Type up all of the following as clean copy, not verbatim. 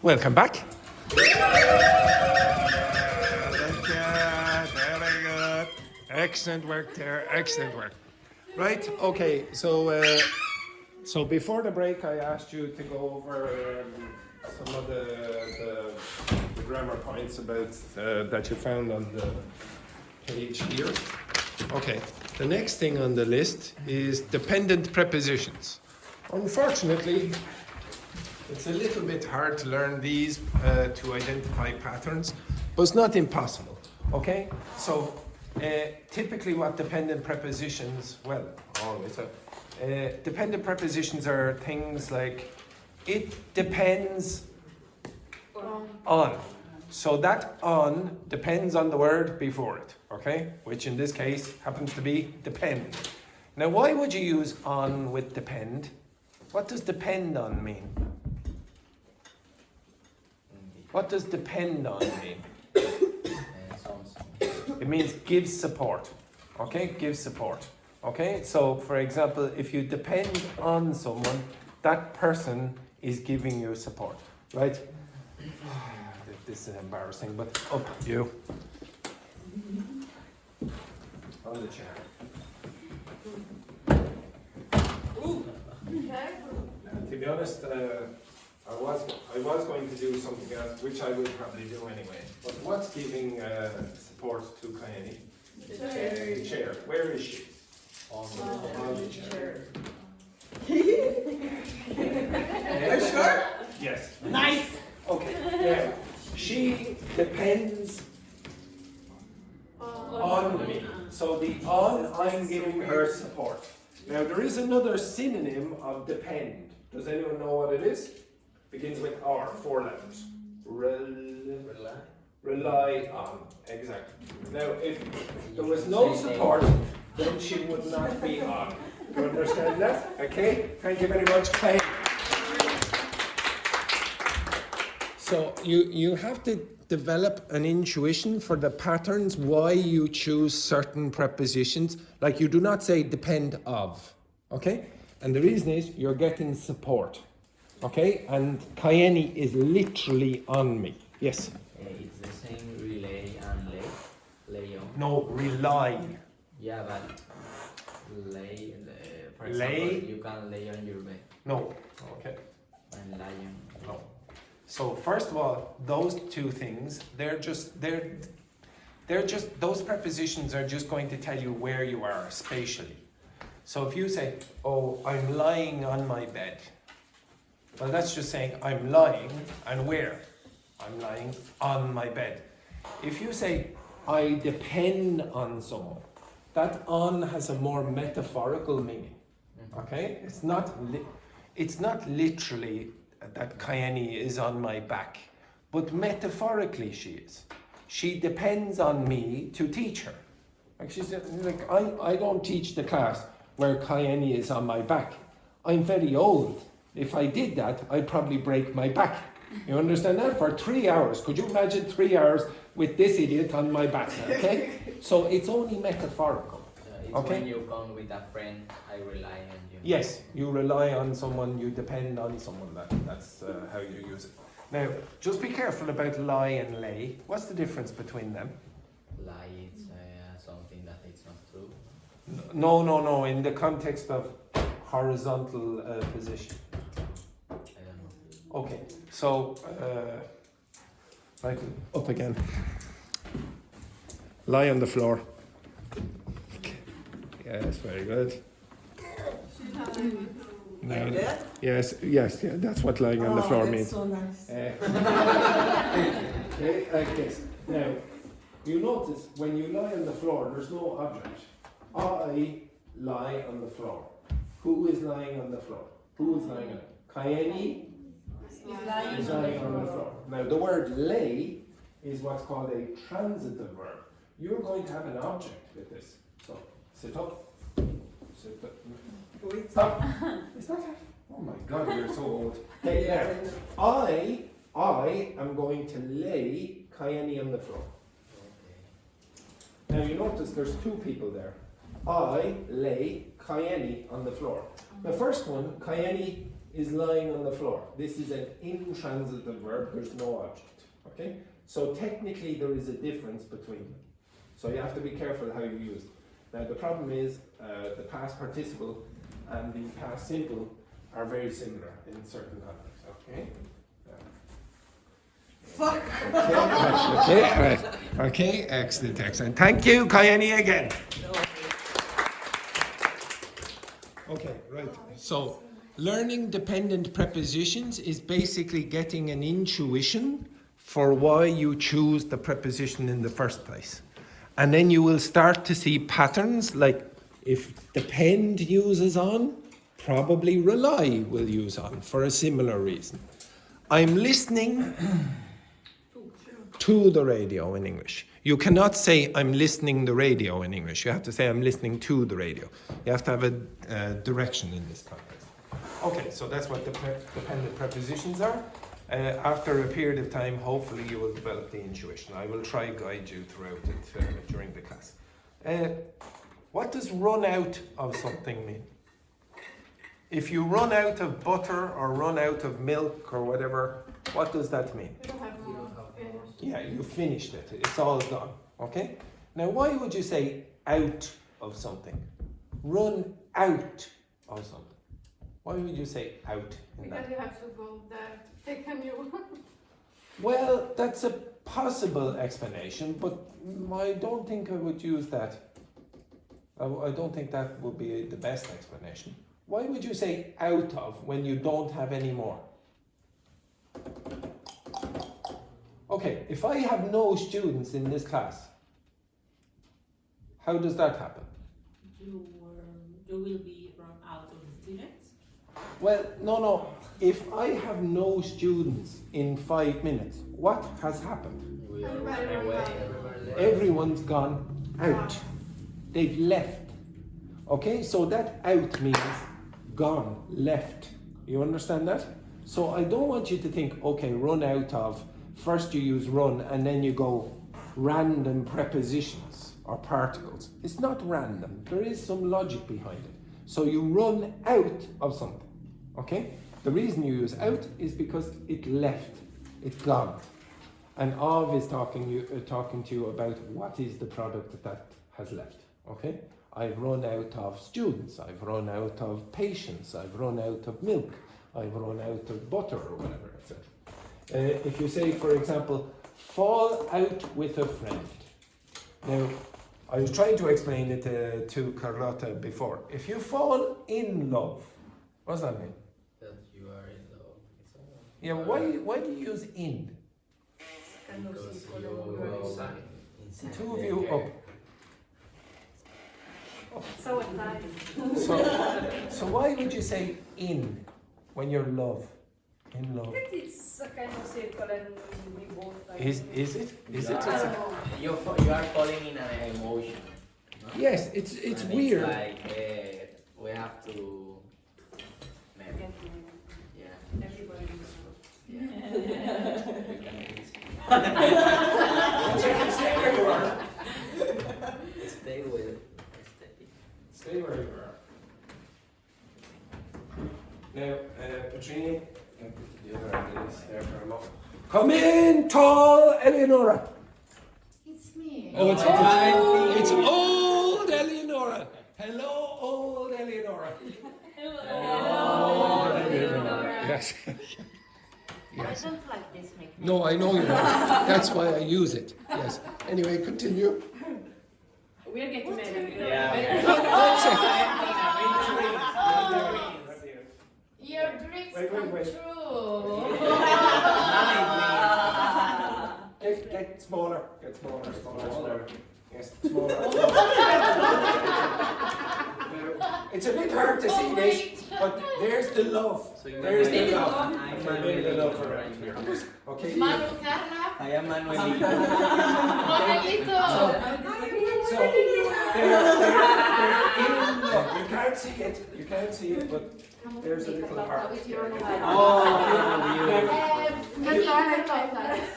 Welcome back. Very good. Excellent work there. Excellent work. Right. Okay. So before the break, I asked you to go over some of the grammar points about that you found on the page here. Okay. The next thing on the list is dependent prepositions. Unfortunately, it's a little bit hard to learn these to identify patterns, but it's not impossible. Okay? So typically what dependent prepositions, well, always, dependent prepositions are things like it depends on. So that on depends on the word before it, okay? Which in this case happens to be depend. Now why would you use on with depend? What does depend on mean? What does depend on mean? It means gives support. Okay, gives support. Okay, so for example, if you depend on someone, that person is giving you support, right? This is embarrassing, but up you. On the chair. To be honest, I was going to do something else, which I will probably do anyway. But what's giving support to Kayani? The chair. Where is she? On the chair. Are you sure? Yes. Nice. Okay. Now, she depends on me. So the on, I'm giving her support. Now there is another synonym of depend. Does anyone know what it is? Begins with R, 4 letters. Rely on. Exactly. Now if there was no support, then she would not be on. Do you understand that? Okay? Thank you very much, Clay. So you have to develop an intuition for the patterns why you choose certain prepositions. Like you do not say depend of, okay? And the reason is you're getting support, okay? And Kayeni is literally on me. Yes? It's the same relay and lay on. No, rely. Yeah, but lay, for example, you can lay on your bed. No. Okay. And lie on. No. So first of all, those two things, they're just those prepositions are just going to tell you where you are spatially. So if you say, oh, I'm lying on my bed, well, that's just saying I'm lying and where? I'm lying on my bed. If you say, I depend on someone, that on has a more metaphorical meaning. Okay? It's not literally that Kayeni is on my back, but metaphorically she is. She depends on me to teach her. Like she's like, I don't teach the class where Kayeni is on my back. I'm very old. If I did that, I'd probably break my back. You understand that? For 3 hours. Could you imagine 3 hours with this idiot on my back? Okay? So it's only metaphorical. It's okay? When you come with a friend, I rely on you. Yes, you rely on someone, you depend on someone. That's how you use it. Now, just be careful about lie and lay. What's the difference between them? Lie, it's something that it's not true. No. In the context of horizontal position. I don't know. Okay, so right up again. Lie on the floor. Yes, very good. No, yes, that's what lying on the floor means. So nice. Like this. Now, you notice when you lie on the floor, there's no object. I lie on the floor. Who is lying on the floor? Who is lying on it? Kayeni is lying on the floor. Now, the word lay is what's called a transitive verb. You're going to have an object with this. So, sit up. Sit up. Stop. It's not that. Oh my God, you're so old. Hey, now, I am going to lay Kayeni on the floor. Now you notice there's two people there. I lay Kayeni on the floor. The first one, Kayeni is lying on the floor. This is an intransitive verb, there's no object. Okay? So technically there is a difference between them. So you have to be careful how you use them. Now the problem is the past participle and the past simple are very similar in certain contexts. Okay? Fuck! Okay, excellent. Thank you, Kayani, again. Okay, right. So, learning dependent prepositions is basically getting an intuition for why you choose the preposition in the first place. And then you will start to see patterns, like if depend uses on, probably rely will use on for a similar reason. I'm listening to the radio in English. You cannot say I'm listening the radio in English. You have to say I'm listening to the radio. You have to have a direction in this context. Okay, so that's what the dependent prepositions are. After a period of time, hopefully you will develop the intuition. I will try guide you throughout it during the class. What does run out of something mean? If you run out of butter or run out of milk or whatever, what does that mean? You don't have more. Yeah, you finished it. It's all gone. Okay? Now, why would you say out of something? Run out of something. Why would you say out in Because that? you have to go there, take a new one. Well, that's a possible explanation, but I don't think I would use that. I don't think that would be the best explanation. Why would you say out of when you don't have any more? Okay, if I have no students in this class, how does that happen? You will be run out of students. Well, no. If I have no students in 5 minutes, what has happened? We are running away. Everyone's gone out. They've left. Okay, so that out means gone, left. You understand that? So I don't want you to think, okay, run out of. First you use run and then you go random prepositions or particles. It's not random. There is some logic behind it. So you run out of something. Okay? The reason you use out is because it left. It's gone. And of is talking to you about what is the product that has left. Okay? I've run out of students. I've run out of patience. I've run out of milk. I've run out of butter or whatever, etc. If you say, for example, fall out with a friend. Now, I was trying to explain it to Carlotta before. If you fall in love, what does that mean? That you are in love with someone. Yeah, why do you use in? Because you go inside. Two of you up. So exciting. So why would you say in when you're love? In love. It's a kind of circle and we both like... Is it? Is it? You are falling in an emotion. No? Yes, it's And weird. It's like we have to. Maybe. Yeah. Everybody knows. Yeah. You can Stay where you are. stay with. Stay where you are. Now, Petrini, the other end is there for a moment. Come in, tall Eleonora. It's me. Oh, it's old Eleonora. Hello, old Eleonora. Hello. Yes. I don't like this nickname. No, I know you don't. That's why I use it. Yes. Anyway, continue. We're getting married. Yeah. Your dreams Wait. come true. Get smaller. Get smaller. Yes, smaller. It's a bit hard to see this, but there's the love. So you There's the are love. I'm Okay, bring the love around here. Okay. Manu Carla. I am Manuelito. Manuelito. So they're in love. You can't see it, but there's a little heart. Just a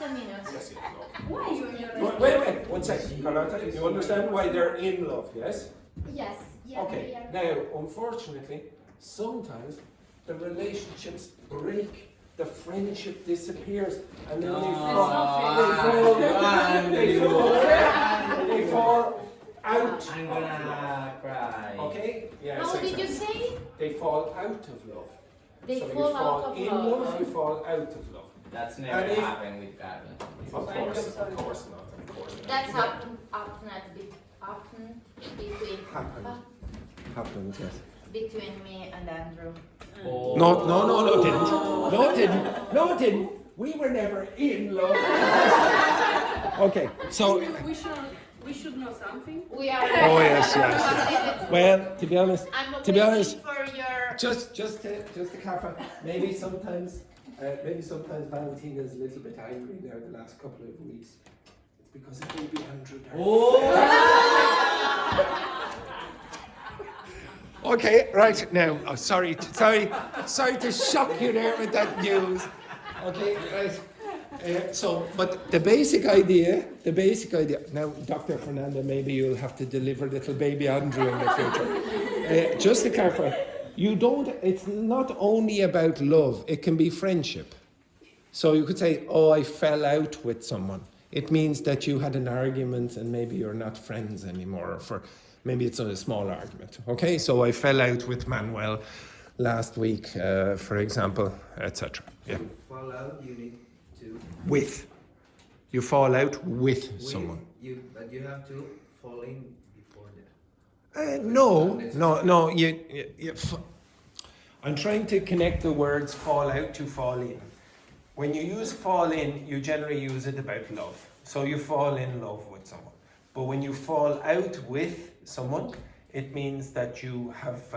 minute. Yes, Why you Wait, 1 second, Carlotta. You understand why they're in love, yes? Yes. Yeah. Okay. Yeah. Now, unfortunately, sometimes the relationships break, the friendship disappears, and then No, they fall out. I'm gonna cry. Okay? Yeah. How did you say? They fall out of love. They so fall you out fall of in love. you fall out of love. That's never And if- happened with Carla. Of course not, of course not. That's happened between Happened, yes. between me and Andrew. Oh. No, it didn't. No, it didn't. We were never in love. Okay, so. We should know something. We are. Oh yes. Well, to be honest, I'm to be waiting honest, for your. just to clarify, maybe sometimes Valentina is a little bit angry now the last couple of weeks. It's because of baby Andrew. Okay, right now. Oh, sorry to shock you there with that news. Okay, right. But the basic idea. Now, Dr. Fernanda, maybe you'll have to deliver little baby Andrew in the future. Just to clarify, it's not only about love, it can be friendship. So you could say, oh, I fell out with someone. It means that you had an argument and maybe you're not friends anymore, maybe it's a small argument. Okay, so I fell out with Manuel last week, for example, etc. Yeah. Fall out, you need to. With. You fall out with someone. But you have to fall in before that. No. I'm trying to connect the words fall out to fall in. When you use fall in, you generally use it about love. So you fall in love with someone. But when you fall out with someone, it means that you have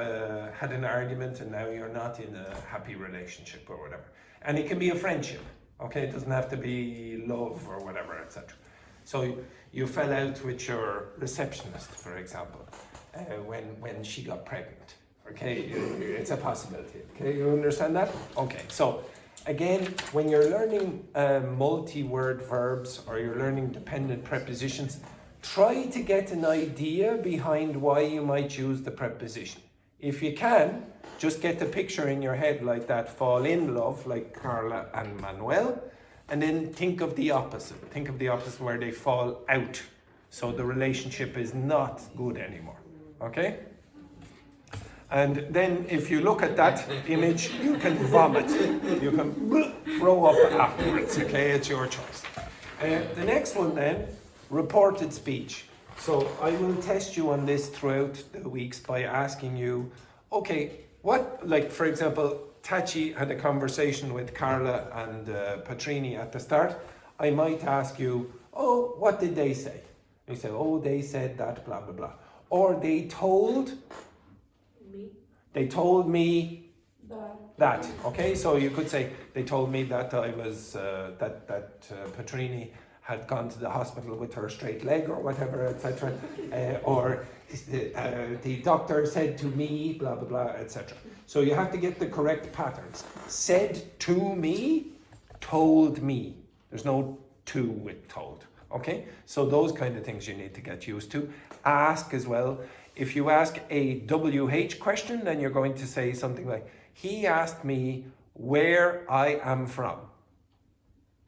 had an argument and now you're not in a happy relationship or whatever. And it can be a friendship. Okay, it doesn't have to be love or whatever, etc. So you fell out with your receptionist, for example, when she got pregnant. Okay, it's a possibility. Okay, you understand that? Okay, so again, when you're learning multi-word verbs or you're learning dependent prepositions, try to get an idea behind why you might use the preposition. If you can, just get the picture in your head like that, fall in love, like Carla and Manuel, and then think of the opposite. Think of the opposite where they fall out. So the relationship is not good anymore. Okay? And then if you look at that image, you can vomit. You can throw up afterwards. Okay, it's your choice. The next one then, reported speech. So I will test you on this throughout the weeks by asking you, okay, for example, Tachi had a conversation with Carla and Patrini at the start. I might ask you, oh, what did they say? You say, oh, they said that, blah, blah, blah. Or they told me that. Okay, so you could say, they told me that I was, that Patrini had gone to the hospital with her straight leg or whatever, etc. Or the doctor said to me, blah, blah, blah, etc. So you have to get the correct patterns. Said to me, told me. There's no to with told. Okay? So those kind of things you need to get used to. Ask as well. If you ask a WH question, then you're going to say something like, he asked me where I am from.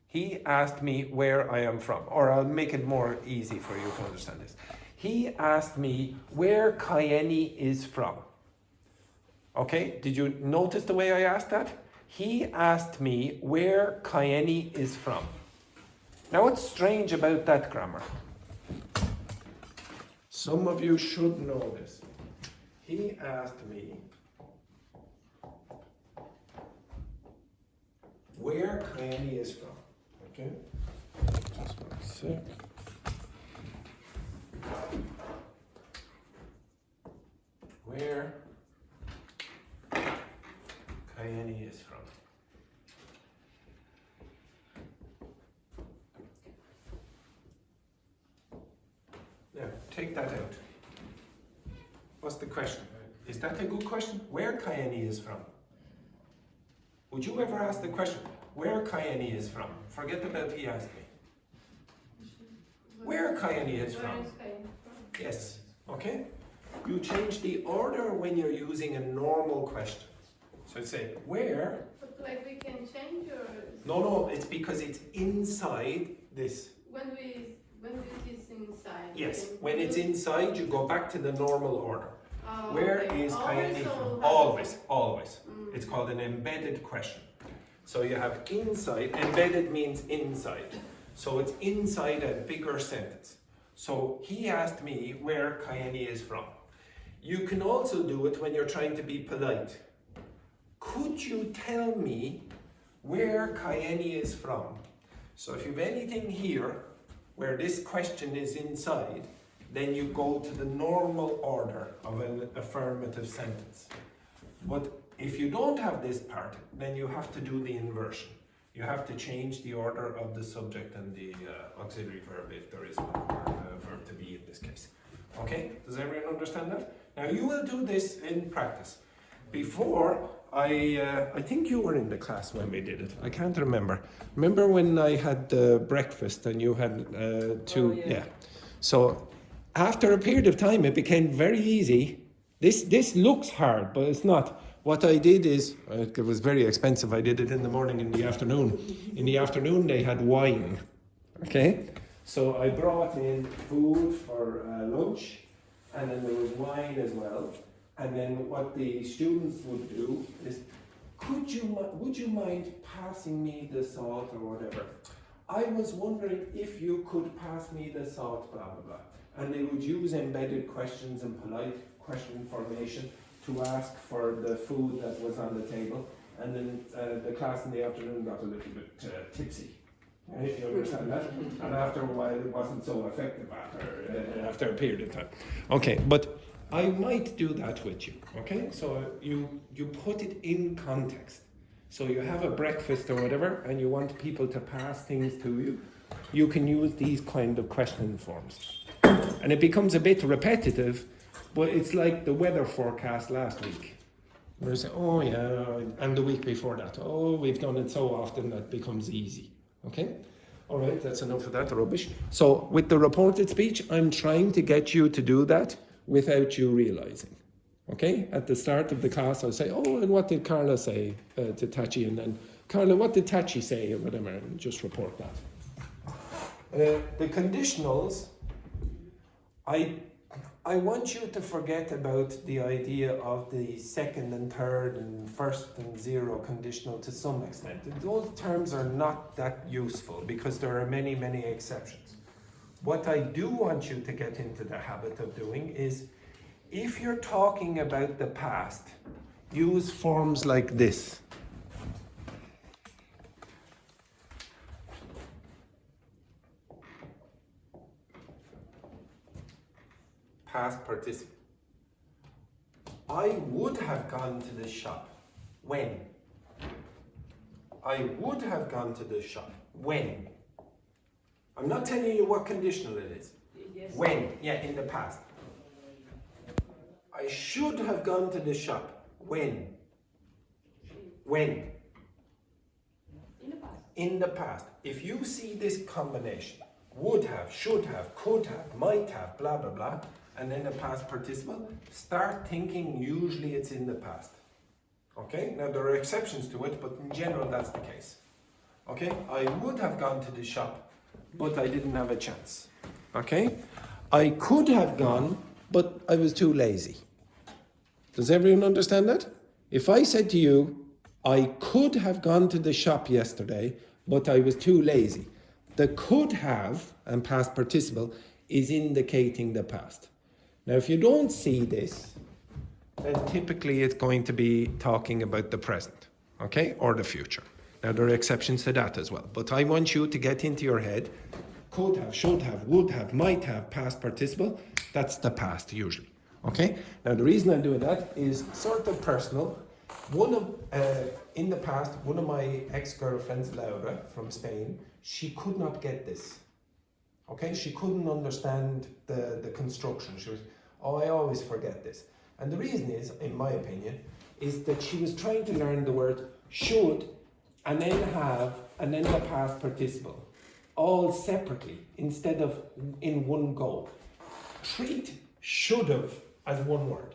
He asked me where I am from. Or I'll make it more easy for you to understand this. He asked me where Kayeni is from. Okay, did you notice the way I asked that? He asked me where Kayeni is from. Now what's strange about that grammar? Some of you should know this. He asked me where Kayeni is from. Okay, just 1 sec. Where Kayeni is from. Now, take that out. What's the question? Is that a good question? Where Kayeni is from? Would you ever ask the question, where Kayeni is from? Forget about he asked me. Where Kayeni is from? Yes, okay? You change the order when you're using a normal question. So I'd say, where? But like we can change or No, it's because it's inside this. when it is inside. we Yes, can when it's use- inside, you go back to the normal order. Where okay. is Always Kayani or from? how- Always, always. Mm. It's called an embedded question. So you have inside, embedded means inside. So it's inside a bigger sentence. So he asked me where Kayani is from. You can also do it when you're trying to be polite. Could you tell me where Kayani is from? So if you have anything here where this question is inside, then you go to the normal order of an affirmative sentence. But if you don't have this part, then you have to do the inversion. You have to change the order of the subject and the auxiliary verb if there is one, or verb to be in this case. Okay? Does everyone understand that? Now you will do this in practice. Before, I think you were in the class when we did it. I can't remember. Remember when I had breakfast and you had two? Oh, yeah. So after a period of time, it became very easy. This looks hard, but it's not. What I did is, it was very expensive. I did it in the morning and the afternoon. In the afternoon, they had wine. Okay? So I brought in food for lunch, and then there was wine as well. And then what the students would do is, would you mind passing me the salt or whatever? I was wondering if you could pass me the salt, blah, blah, blah. And they would use embedded questions and polite question formation to ask for the food that was on the table. And then the class in the afternoon got a little bit tipsy. Right? You understand that? And after a while, it wasn't so effective after a period of time. Okay, but I might do that with you. Okay, so you put it in context. So you have a breakfast or whatever, and you want people to pass things to you. You can use these kind of question forms, and it becomes a bit repetitive. But it's like the weather forecast last week. Where you say, oh yeah, and the week before that. Oh, we've done it so often that becomes easy. Okay? All right, that's enough of that rubbish. So with the reported speech, I'm trying to get you to do that without you realizing. Okay? At the start of the class, I'll say, oh, and what did Carla say to Tachi? And then, Carla, what did Tachi say? Or whatever, and just report that. The conditionals, I want you to forget about the idea of the second and third and first and zero conditional to some extent. Those terms are not that useful because there are many, many exceptions. What I do want you to get into the habit of doing is, if you're talking about the past, use forms like this. Past participle. I would have gone to the shop. When? I would have gone to the shop. When? I'm not telling you what conditional it is. Yes. When? Yeah, in the past. I should have gone to the shop. When? When? In the past. In the past. If you see this combination, would have, should have, could have, might have, blah, blah, blah, and then a past participle, start thinking usually it's in the past. Okay? Now there are exceptions to it, but in general that's the case. Okay? I would have gone to the shop, but I didn't have a chance. Okay? I could have gone, but I was too lazy. Does everyone understand that? If I said to you, I could have gone to the shop yesterday, but I was too lazy. The could have and past participle is indicating the past. Now, if you don't see this, then typically it's going to be talking about the present, okay, or the future. Now, there are exceptions to that as well, but I want you to get into your head, could have, should have, would have, might have, past participle, that's the past usually, okay? Now, the reason I'm doing that is sort of personal. In the past, one of my ex-girlfriends, Laura, from Spain, she could not get this. Okay, she couldn't understand the construction. She was, oh, I always forget this. And the reason is, in my opinion, is that she was trying to learn the word should and then have and then the past participle all separately instead of in one go. Treat should have as one word.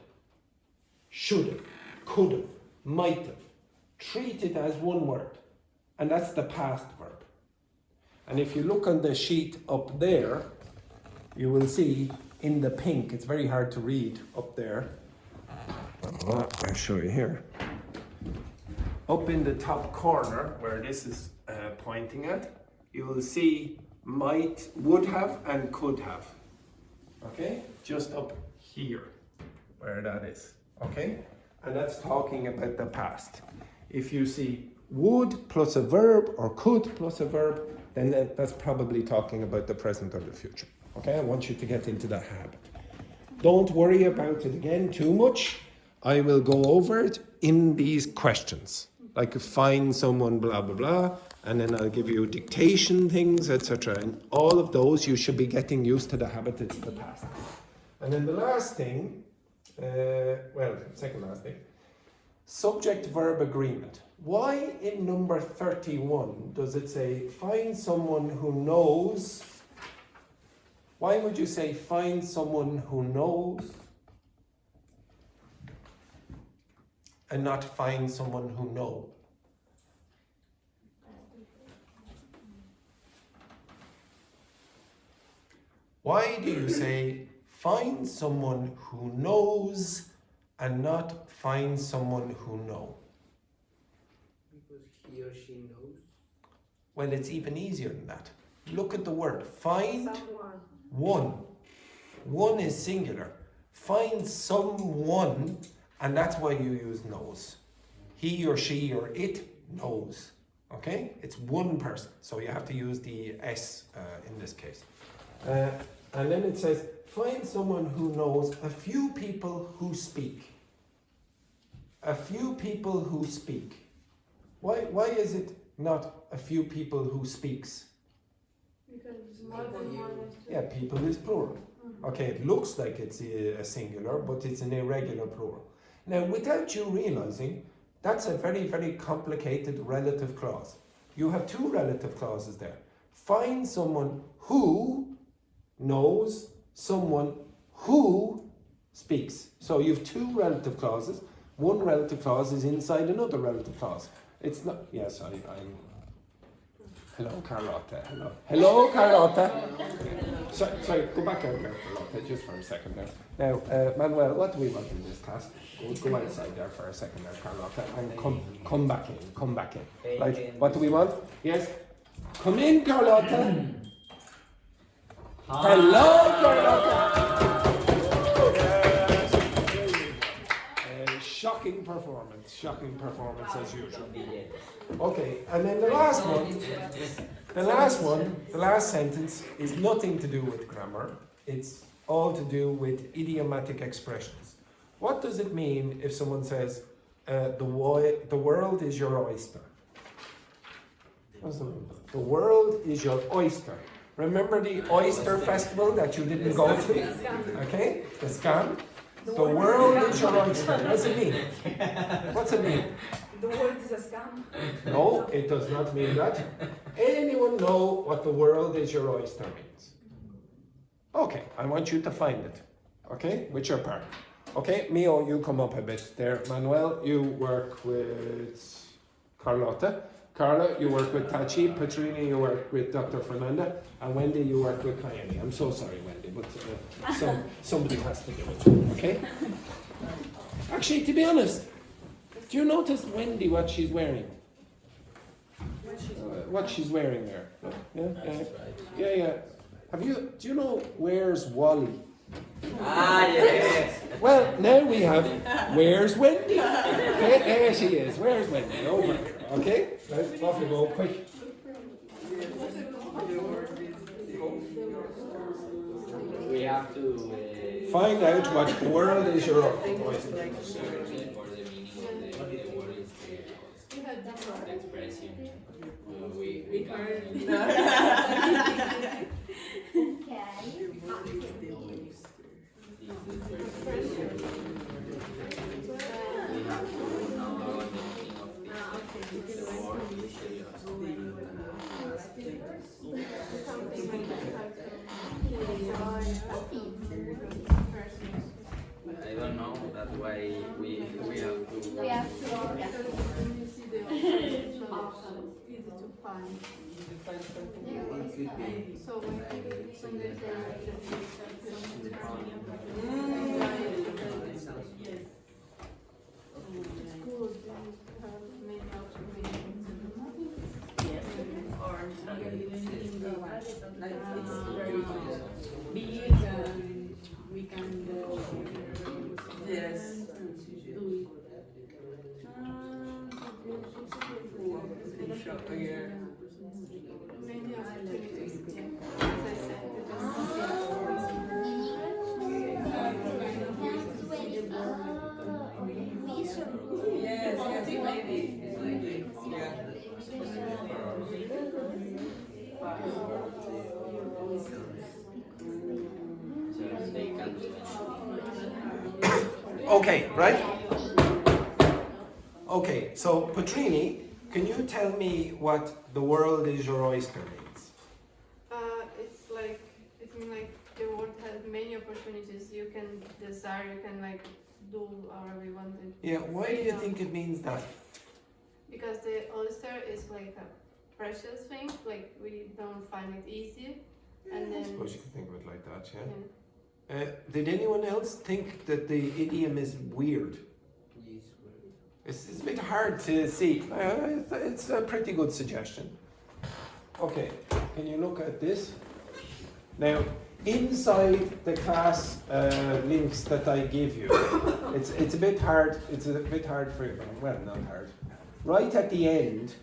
Should have, could have, might have. Treat it as one word, and that's the past verb. And if you look on the sheet up there, you will see in the pink, it's very hard to read up there. I'll show you here. Up in the top corner, where this is pointing at, you will see might, would have, and could have. Okay? Just up here, where that is. Okay? And that's talking about the past. If you see would plus a verb or could plus a verb, then that's probably talking about the present or the future. Okay? I want you to get into that habit. Don't worry about it again too much. I will go over it in these questions. Like find someone, blah, blah, blah. And then I'll give you dictation things, etc. And all of those, you should be getting used to the habit. It's the past. And then the last thing, second last thing, subject-verb agreement. Why in number 31 does it say find someone who knows? Why would you say find someone who knows and not find someone who knows? Why do you say find someone who knows and not find someone who know? Because he or she knows. Well, it's even easier than that. Look at the word. Find Someone. one. One is singular. Find someone, and that's why you use knows. He or she or it knows. Okay? It's one person, so you have to use the S in this case. And then it says, find someone who knows a few people who speak. A few people who speak. Why is it not a few people who speaks? Because it's more than two. Yeah, people is plural. Okay, it looks like it's a singular, but it's an irregular plural. Now, without you realizing, that's a very, very complicated relative clause. You have two relative clauses there. Find someone who knows, someone who speaks. So you have two relative clauses. One relative clause is inside another relative clause. It's not, yes, I'm hello, Carlotta, hello, Carlotta. Sorry, go back out there, Carlotta, just for a second there. Now, Manuel, what do we want in this class? Go outside there for a second there, Carlotta, and come back in. Right, what do we want? Yes? Come in, Carlotta. Hello, Carlotta. Shocking performance as usual. Okay, and then the last sentence is nothing to do with grammar. It's all to do with idiomatic expressions. What does it mean if someone says, the world is your oyster? What's the mean? The world is your oyster. Remember the oyster festival that you didn't go to? Okay, the scam. The world is your oyster. What's it mean? What's it mean? The word is a scam. No, it does not mean that. Anyone know what the world is your oyster means? Okay, I want you to find it. Okay, with your partner. Okay, Mio, you come up a bit there. Manuel, you work with Carlotta. Carla, you work with Tachi. Petrina, you work with Dr. Fernanda. And Wendy, you work with Kayani. I'm so sorry, Wendy, but somebody has to do it. Okay? Actually, to be honest, do you notice Wendy what she's wearing? What she's wearing there? Yeah. Do you know where's Wally? Yes. Well, now we have where's Wendy? Okay, there she is. Where's Wendy? Over. Okay? Let's off we go quick. We have to Find out what the world is your oyster. for the meaning of the word is the expression. We can. We have to define. It could be. So when they say like the It sounds Yes. it's good, then you have many observations. Yes. Or like it's very big and we can go. Yes. Do it. Many opportunities, yeah. As I said, it Yes, yes, maybe. So they can do Okay, right? Okay, so Petrini, can you tell me what the world is your oyster means? it's like, it means like the world has many opportunities. You can desire, you can like do however you want it. Yeah, why do you think it means that? Because the oyster is like a precious thing, like we don't find it easy. And I then, suppose you could think of it like that, yeah. yeah. Did anyone else think that the idiom is weird? It's a bit hard to see. It's a pretty good suggestion. Okay, can you look at this? Now, inside the class links that I give you, it's a bit hard. It's a bit hard for you. Well, not hard. Right at the end,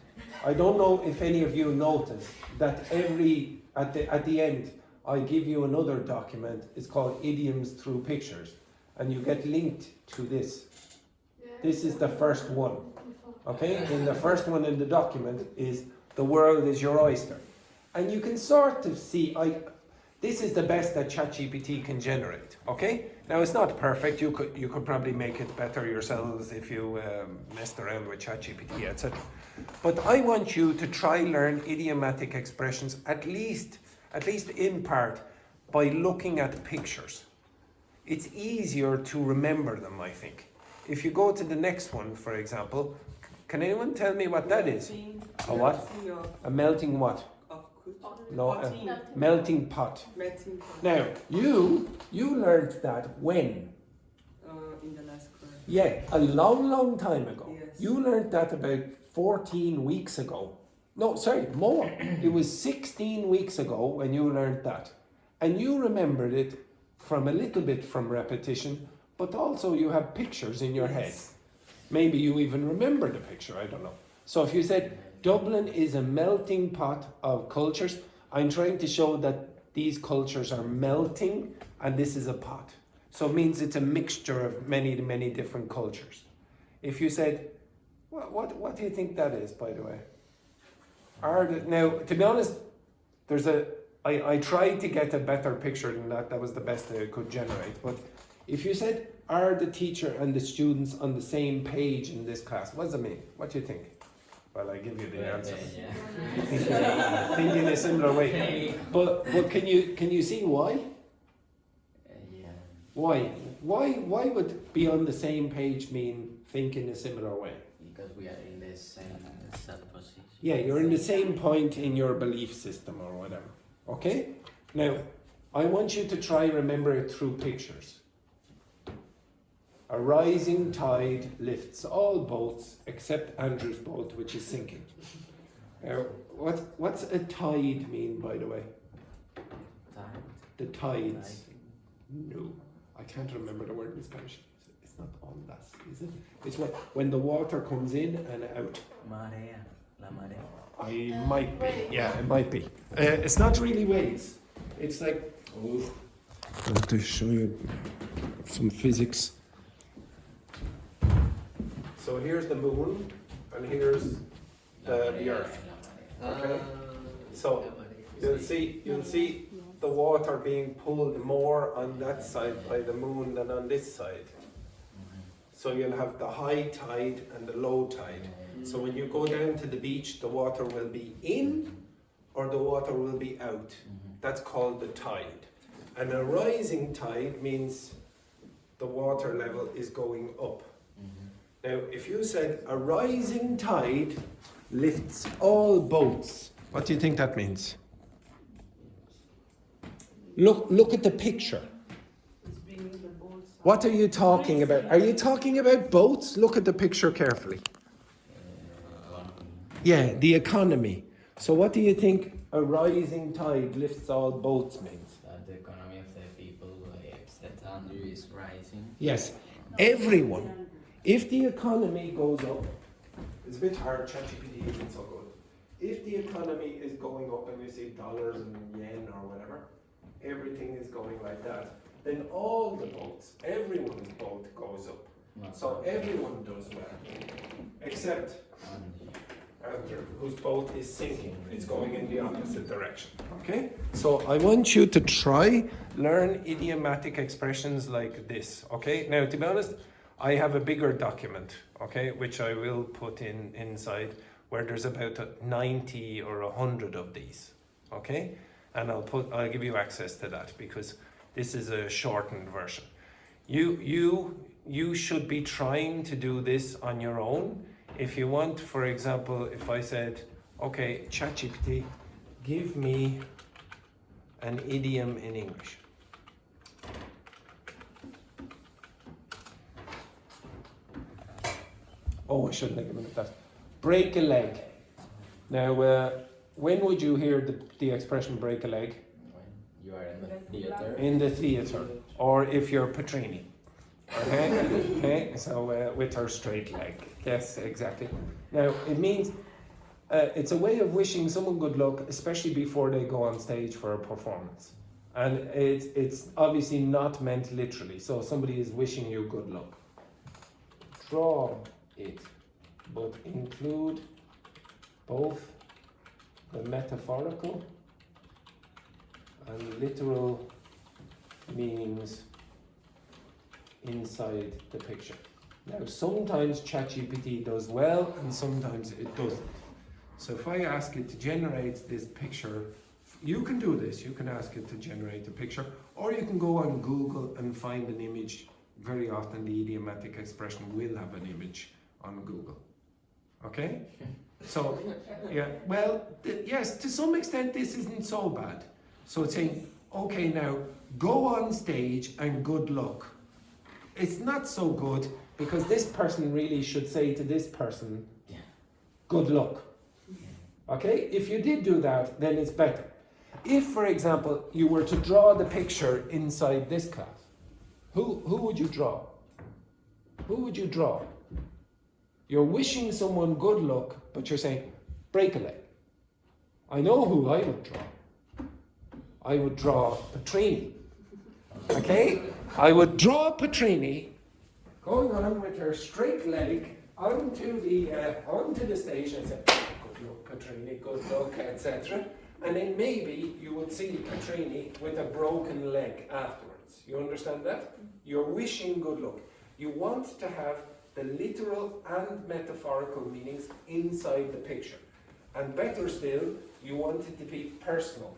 I don't know if any of you noticed that at the end I give you another document. It's called Idioms Through Pictures, and you get linked to this. This is the first one, okay? And the first one in the document is the world is your oyster. And you can sort of see, this is the best that ChatGPT can generate, okay? Now it's not perfect, you could probably make it better yourselves if you messed around with ChatGPT, etc. But I want you to try learn idiomatic expressions at least in part by looking at pictures. It's easier to remember them, I think. If you go to the next one, for example, can anyone tell me what that is? A what? A melting what? No, a melting pot. Now, you learned that when? In the last class. Yeah, a long time ago. Yes. You learned that about 14 weeks ago. No, sorry, more. It was 16 weeks ago when you learned that. And you remembered it from a little bit from repetition, but also you have pictures in your head. Maybe you even remember the picture, I don't know. So if you said, Dublin is a melting pot of cultures, I'm trying to show that these cultures are melting and this is a pot. So it means it's a mixture of many different cultures. If you said, what do you think that is, by the way? Now, to be honest, I tried to get a better picture than that. That was the best I could generate. But if you said, are the teacher and the students on the same page in this class? What does it mean? What do you think? Well, I give you the answer. Think in a similar way. But can you see why? Yeah. Why would be on the same page mean think in a similar way? Because we are in the same set position. Yeah, you're in the same point in your belief system or whatever. Okay? Now, I want you to try remember it through pictures. A rising tide lifts all boats except Andrew's boat, which is sinking. What's a tide mean, by the way? Time. The tides. No, I can't remember the word in Spanish. It's not ondas, is it? It's when the water comes in and out. Marea. La marea. I might be. Yeah, it might be. It's not really waves. It's like. Oh, I have to show you some physics. So here's the moon, and here's the Earth. Okay. So you'll see the water being pulled more on that side by the moon than on this side. So you'll have the high tide and the low tide. So when you go down to the beach, the water will be in or the water will be out. That's called the tide. And a rising tide means the water level is going up. Now, if you said a rising tide lifts all boats. What do you think that means? Look at the picture. It's bringing the boats up. What are you talking about? Are you talking about boats? Look at the picture carefully. Yeah, the economy. So what do you think a rising tide lifts all boats means? The economy of the people that under is rising. Yes, everyone. If the economy goes up, it's a bit hard, ChatGPT isn't so good. If the economy is going up and you see dollars and yen or whatever, everything is going like that, then all the boats, everyone's boat goes up. So everyone does well, except Andrew, whose boat is sinking. It's going in the opposite direction. Okay? So I want you to learn idiomatic expressions like this. Okay? Now, to be honest, I have a bigger document, okay, which I will put inside, where there's about 90 or 100 of these. Okay? And I'll give you access to that because this is a shortened version. You should be trying to do this on your own. If you want, for example, if I said, okay, ChatGPT, give me an idiom in English. Oh, I shouldn't have given it that. Break a leg. Now, when would you hear the expression break a leg? When you are in the theater. In the theatre, or if you're Petrini. Okay, okay. So with her straight leg. Yes, exactly. Now it means it's a way of wishing someone good luck, especially before they go on stage for a performance. And it's obviously not meant literally. So somebody is wishing you good luck. Draw it, but include both the metaphorical and literal meanings inside the picture. Now, sometimes ChatGPT does well and sometimes it doesn't. So if I ask it to generate this picture, you can do this. You can ask it to generate a picture, or you can go on Google and find an image. Very often the idiomatic expression will have an image on Google. Okay? So, yeah, well, yes, to some extent this isn't so bad. So it's saying, okay, now go on stage and good luck. It's not so good because this person really should say to this person, good luck. Okay? If you did do that, then it's better. If, for example, you were to draw the picture inside this class, who would you draw? Who would you draw? You're wishing someone good luck, but you're saying, break a leg. I know who I would draw. I would draw Petrini. Okay? I would draw Petrini going on with her straight leg onto the stage and say, good luck, Petrini, good luck, etc. And then maybe you would see Petrini with a broken leg afterwards. You understand that? You're wishing good luck. You want to have the literal and metaphorical meanings inside the picture. And better still, you want it to be personal.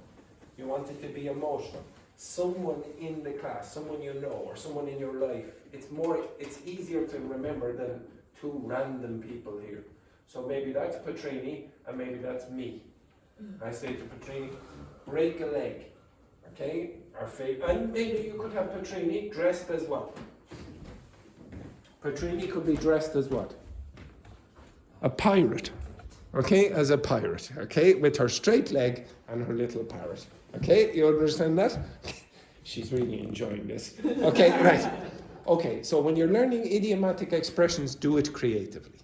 You want it to be emotional. Someone in the class, someone you know, or someone in your life. It's easier to remember than two random people here. So maybe that's Petrini, and maybe that's me. I say to Petrini, break a leg. Okay? And maybe you could have Petrini dressed as what? Petrini could be dressed as what? A pirate. Okay? As a pirate. Okay? With her straight leg and her little parrot. Okay? You understand that? She's really enjoying this. Okay, right. Okay, so when you're learning idiomatic expressions, do it creatively.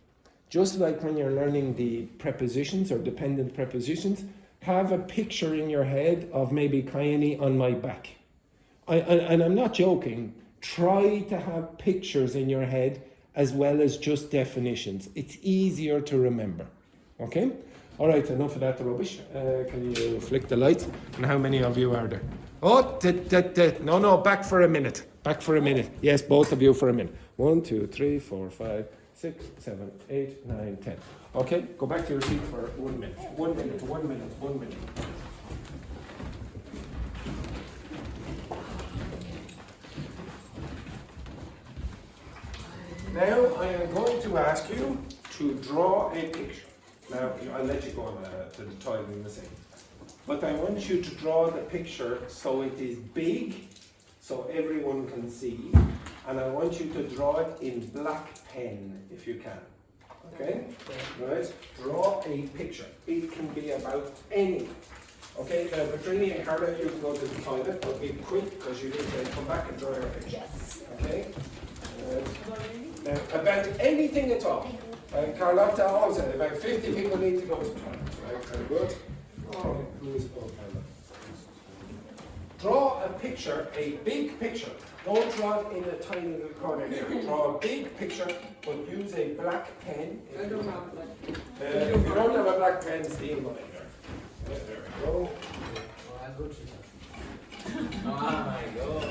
Just like when you're learning the prepositions or dependent prepositions, have a picture in your head of maybe Kayani on my back. And I'm not joking. Try to have pictures in your head as well as just definitions. It's easier to remember. Okay? All right, enough of that rubbish. Can you flick the lights? And how many of you are there? Oh, no, back for a minute. Back for a minute. Yes, both of you for a minute. 1, 2, 3, 4, 5, 6, 7, 8, 9, 10. Okay, go back to your seat for 1 minute. 1 minute, 1 minute, 1 minute. Now I am going to ask you to draw a picture. Now, I'll let you go on to the toilet in a second. But I want you to draw the picture so it is big, so everyone can see. And I want you to draw it in black pen, if you can. Okay? Right? Draw a picture. It can be about anything. Okay, now Petrini and Carla, you can go to the toilet, but be quick because you need to come back and draw your picture. Yes. Okay? Now, about anything at all. Carlotta also, about 50 people need to go to the toilet. Right? Very good. Okay, who is called Carla? Draw a picture, a big picture. Don't draw it in a tiny little corner here. Draw a big picture, but use a black pen. I don't have like. If you don't have a black pen, steal mine there. There we go. Oh, I'll go to Ah, my God.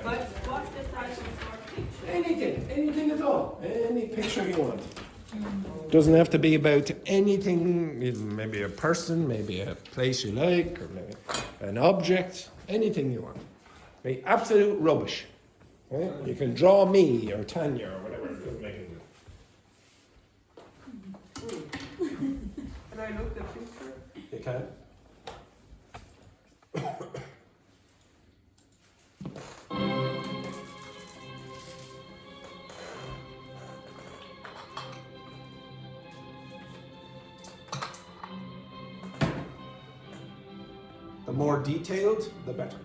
But what's the size of your picture? Anything at all. Any picture you want. Doesn't have to be about anything, maybe a person, maybe a place you like, or maybe an object, anything you want. Be absolute rubbish. Okay? You can draw me or Tanya or whatever. It doesn't make any difference. Can I look the picture? You can. The more detailed, the better.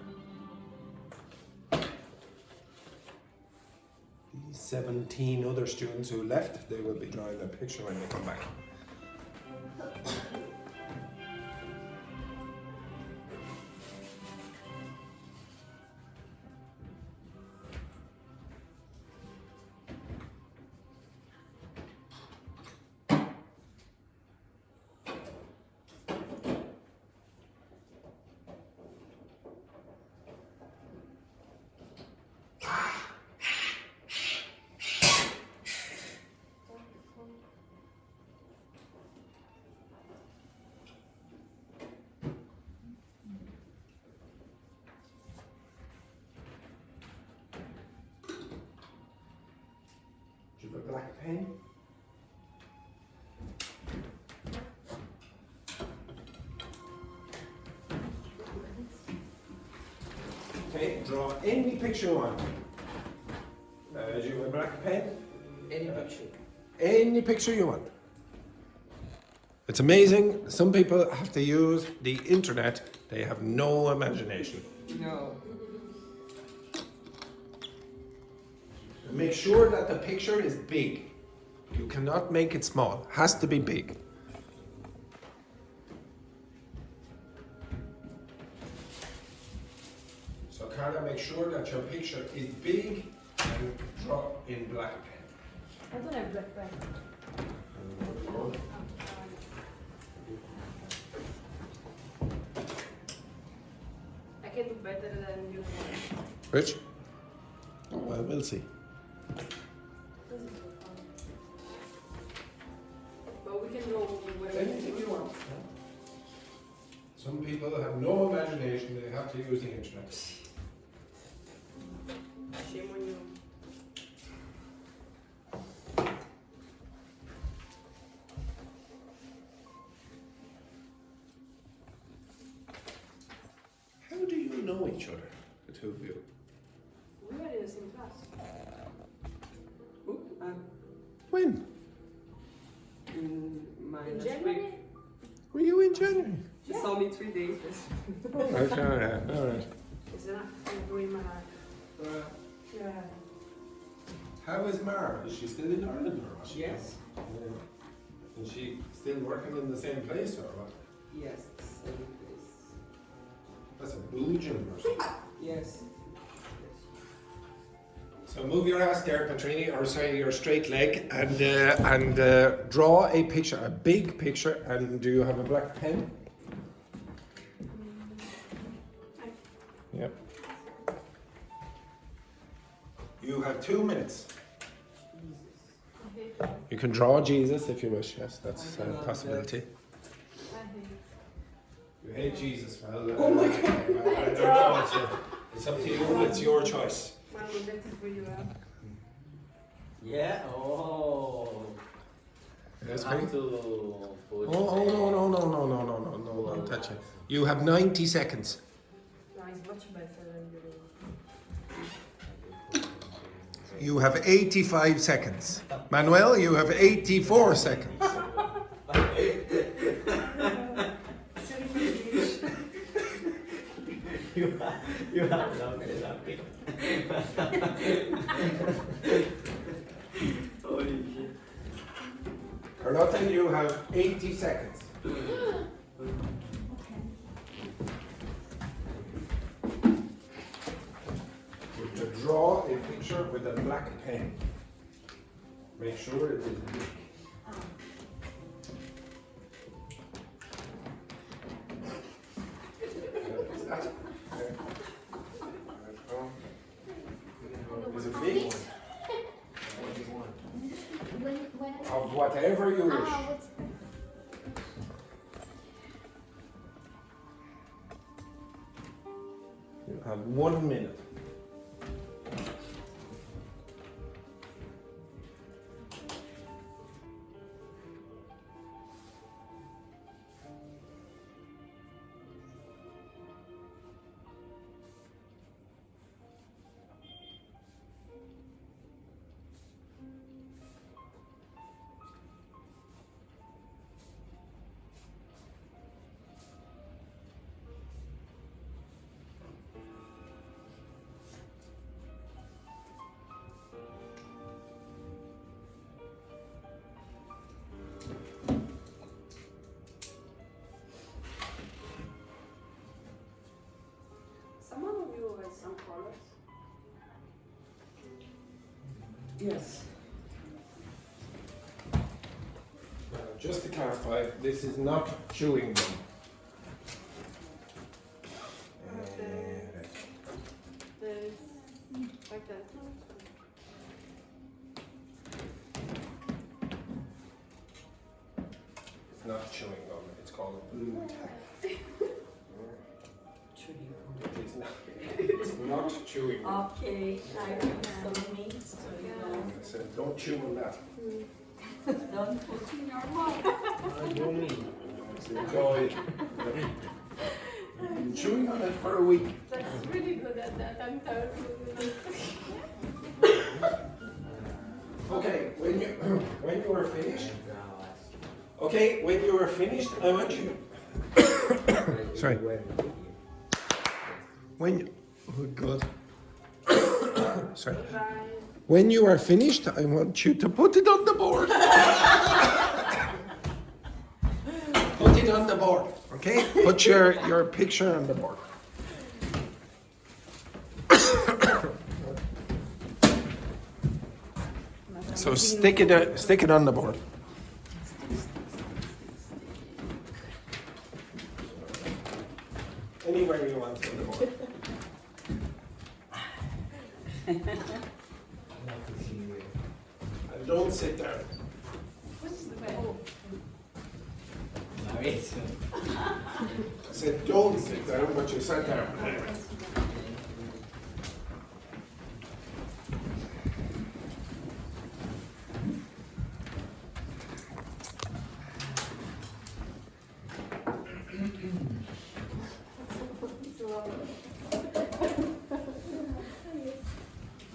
These 17 other students who left, they will be drawing a picture when they come back. Do you have a black pen? Okay, draw any picture you want. Do you have a black pen? any picture. Any picture you want. It's amazing. Some people have to use the internet. They have no imagination. No. Make sure that the picture is big. You cannot make it small. It has to be big. So Carla, make sure that your picture is big and draw in black pen. I don't have black pen. I can do better than you can. Rich? Well, we'll see. But we can go wherever. Anything you want. Some people have no imagination. They have to use the internet. Shame on you. How do you know each other, the two of you? We are in the same class. Oop, When? in my In last January? week. Were you in January? She saw me 3 days. Alright, alright. It's enough to ruin my life. Yeah. How is Mara? Is she still in Ireland or what? Yes. Yeah. Is she still working in the same place or what? Yes, same place. That's a Belgium or something. Yes. So move your ass there, Petrini, or sorry, your straight leg, and draw a picture, a big picture. And do you have a black pen? Yep. You have 2 minutes. Okay. You can draw Jesus if you wish. Yes, that's a possibility. I hate. You hate Jesus, well. Oh my God! I don't know. It's up to you. It's your choice. Well, that is where you are. Yeah. Oh. Yes, have please. to put. No, don't touch it. You have 90 seconds. No, it's much better than the. You have 85 seconds. Manuel, you have 84 seconds. You have lucky. Holy shit. Carlotta, you have 80 seconds. You to draw a picture with a black pen. Make sure it is big. Is that? Is it big? What do you want? When Of whatever you wish. what's You have 1 minute. Someone of you has some colors. Yes. Just to clarify, this is not chewing gum. There's like that. It's not chewing gum, it's called blue tack. It's not chewing gum. Okay, I have some meat, so you know. I said, don't chew on that. Don't put in your mouth. You mean? Enjoy it. You're chewing on it for a week. That's really good at that. I'm terrible. Okay, when you are finished. Okay, when you are finished, I want you. Sorry. When you, oh God. Sorry. When you are finished, I want you to put it on the board. Put it on the board, okay? Put your picture on the board. So stick it on the board. Anywhere you want on the board. And don't sit down. Alright. I said don't sit down, but you sat down.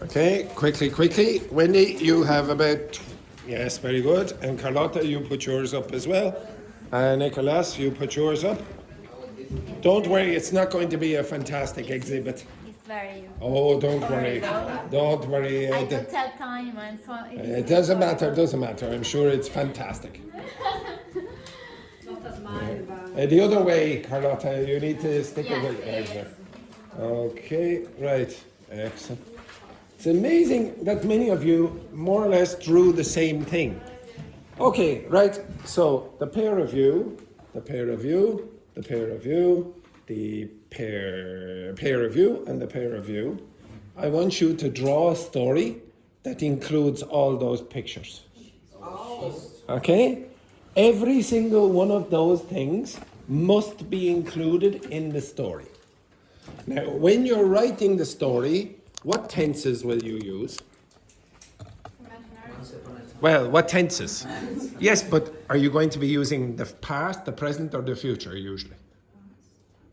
Okay, quickly. Wendy, you have about, yes, very good. And Carlotta, you put yours up as well. And Nicholas, you put yours up. Don't worry, it's not going to be a fantastic exhibit. it's very. Oh, don't worry. Don't worry. I don't tell time and so It doesn't matter. I'm sure it's fantastic. Not as mine, but. The other way, Carlotta, you need to stick it with there. Okay, right. Excellent. It's amazing that many of you more or less drew the same thing. Okay, right. So the pair of you, the pair of you, the pair of you, the pair of you, and the pair of you. I want you to draw a story that includes all those pictures. Okay? Every single one of those things must be included in the story. Now, when you're writing the story, what tenses will you use? Imaginary. Once upon a time. Well, what tenses? Yes, but are you going to be using the past, the present, or the future usually?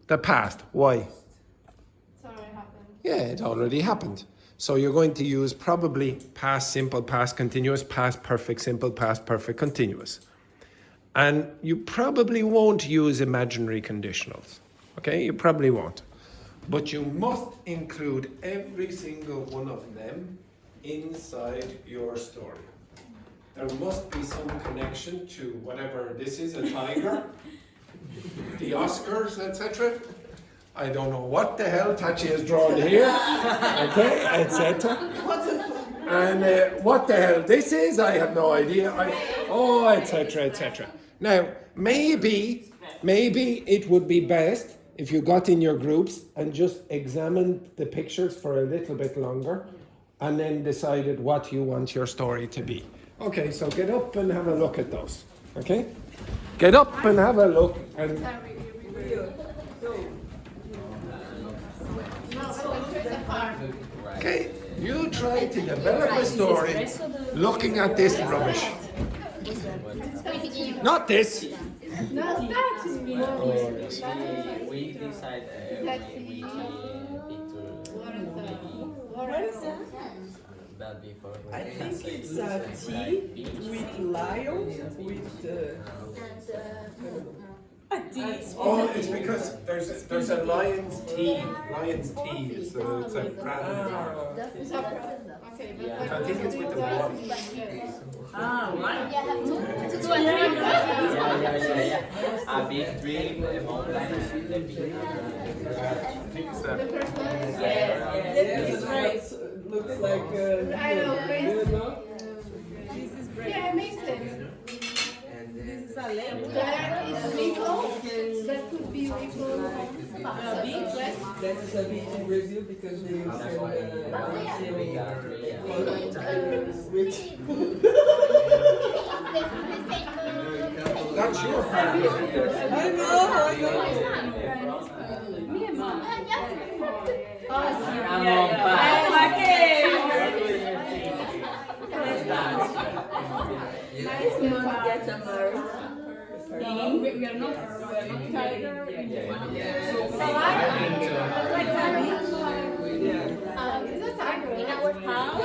The past. Why? It's already happened. Yeah, it already happened. So you're going to use probably past simple, past continuous, past perfect simple, past perfect continuous. And you probably won't use imaginary conditionals. Okay, you probably won't. But you must include every single one of them inside your story. There must be some connection to whatever this is, a tiger, the Oscars, etc. I don't know what the hell Tachi has drawn here, okay, etc. And what the hell this is, I have no idea. Etc., etc. Now, maybe it would be best if you got in your groups and just examined the pictures for a little bit longer and then decided what you want your story to be. Okay, so get up and have a look at those, okay? Get up and have a look and... Okay, you try to develop a story looking at this rubbish. Not this. We decide we What is that? that before. I think it's tea with lions with a tea. Oh, it's because there's a lion's tea. Lion's tea is it's a brand. Okay, but Yeah. like I think it's with the water. Ah, right. Yeah, have to do a Yeah. A big tree, a mountain, and the big. I think it's the that. first one is This right. Looks like I know, you crazy. know? Yeah, it makes sense. And then There is Rico, that could be Rico. That's a beach in Brazil because they sell which That's your family. I know. We are not tiger. It's a tiger. in our house.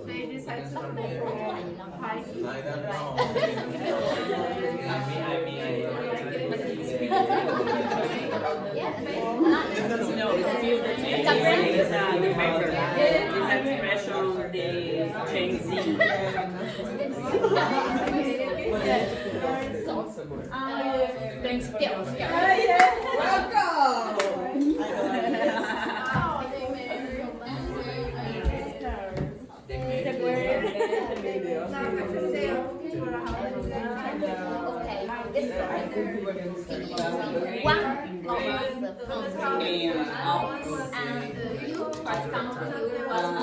They decide to hide. I don't know. No, it's still the change. Remember, this expression, the changing. Thanks for the Oscar. Okay, this one. One of us from Spain, and you, for example, and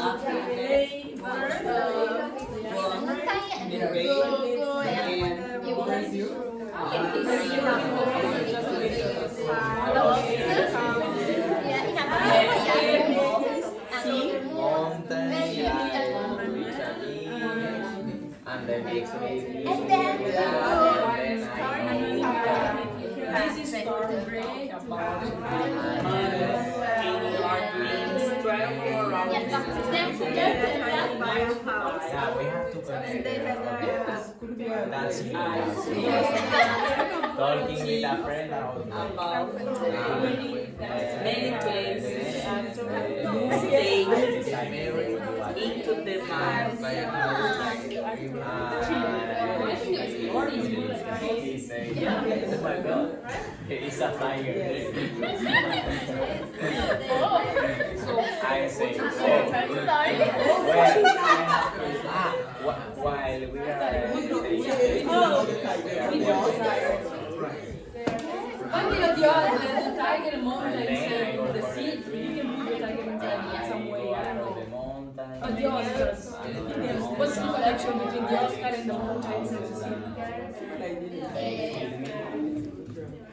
This is story about any art means 12 or yes, but then Yeah, we have to connect. That's talking with a friend about many places stay into the mind. He's saying, oh my god, it's a tiger. I say, while we are The tiger mountain is the sea. You can put the tiger mountain some way. I don't know. the mountain. But the Oscars. What's the connection between the Oscar and the mountains?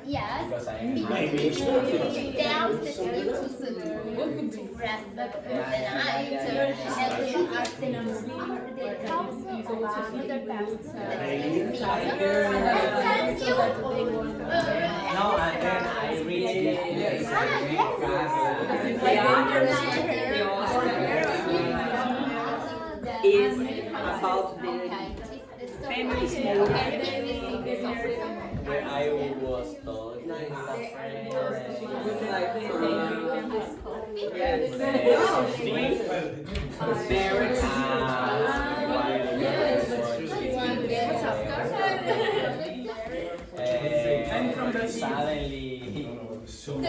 Yes, Maybe it's the house that you use to rest the night and the house of another person. No, and then I really Is about the family small. Where I was told that a friend I'm from Brazil. Suddenly,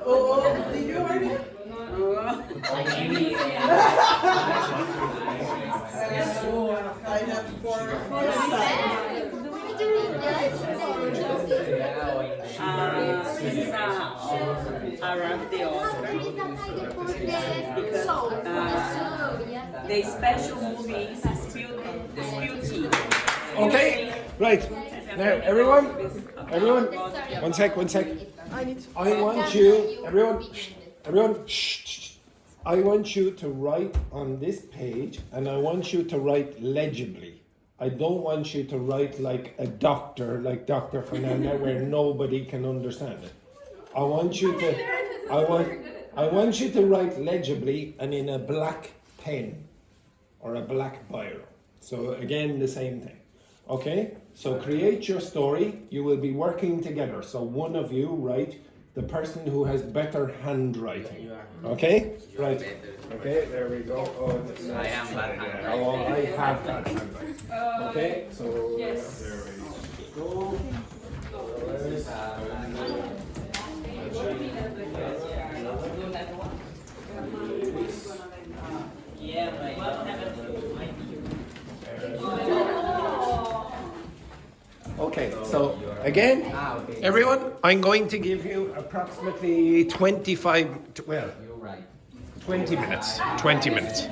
Oh, did you already? I have four This is around the Oscar because the special movie is Spill Tea. Okay, right. Now, everyone, one sec. I want you, everyone, shh. I want you to write on this page, and I want you to write legibly. I don't want you to write like a doctor, like Dr. Fernanda, where nobody can understand it. I want you to write legibly and in a black pen or a black biro. So again, the same thing. Okay? So create your story. You will be working together. So one of you write the person who has better handwriting. Okay? Right. Okay, there we go. Oh, I am bad handwriting. Oh, I have bad handwriting. Okay, so there we go. Okay, so again, everyone, I'm going to give you approximately 25, well, You're right. 20 minutes. 20 minutes.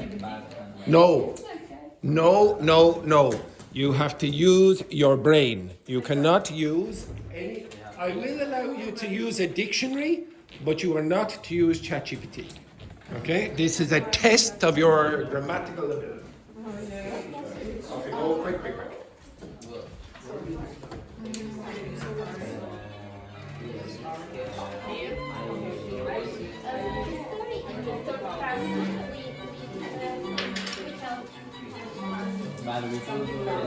No. You have to use your brain. You cannot use any. I will allow you to use a dictionary, but you are not to use ChatGPT. Okay? This is a test of your grammatical ability. Okay, go quick. But we should do like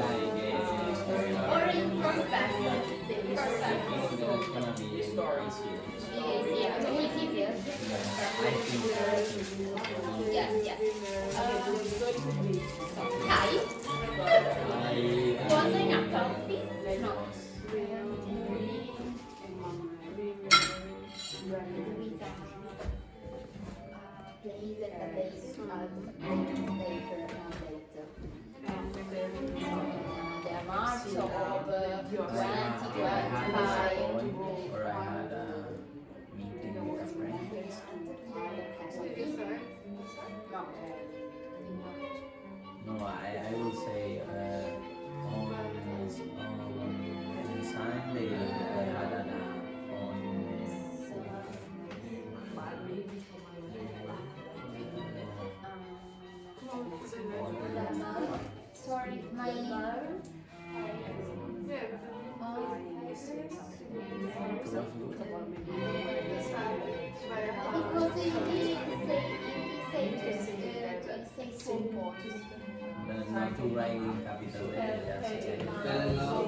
Or in first person. it's gonna be easier. Yes. Hi. Was I not coffee? No. Please at the base later. The March of 2025. Or I had a meeting with a friend. No, I will say on Sunday I had an Sorry, my because you say support. not to write in capital letters.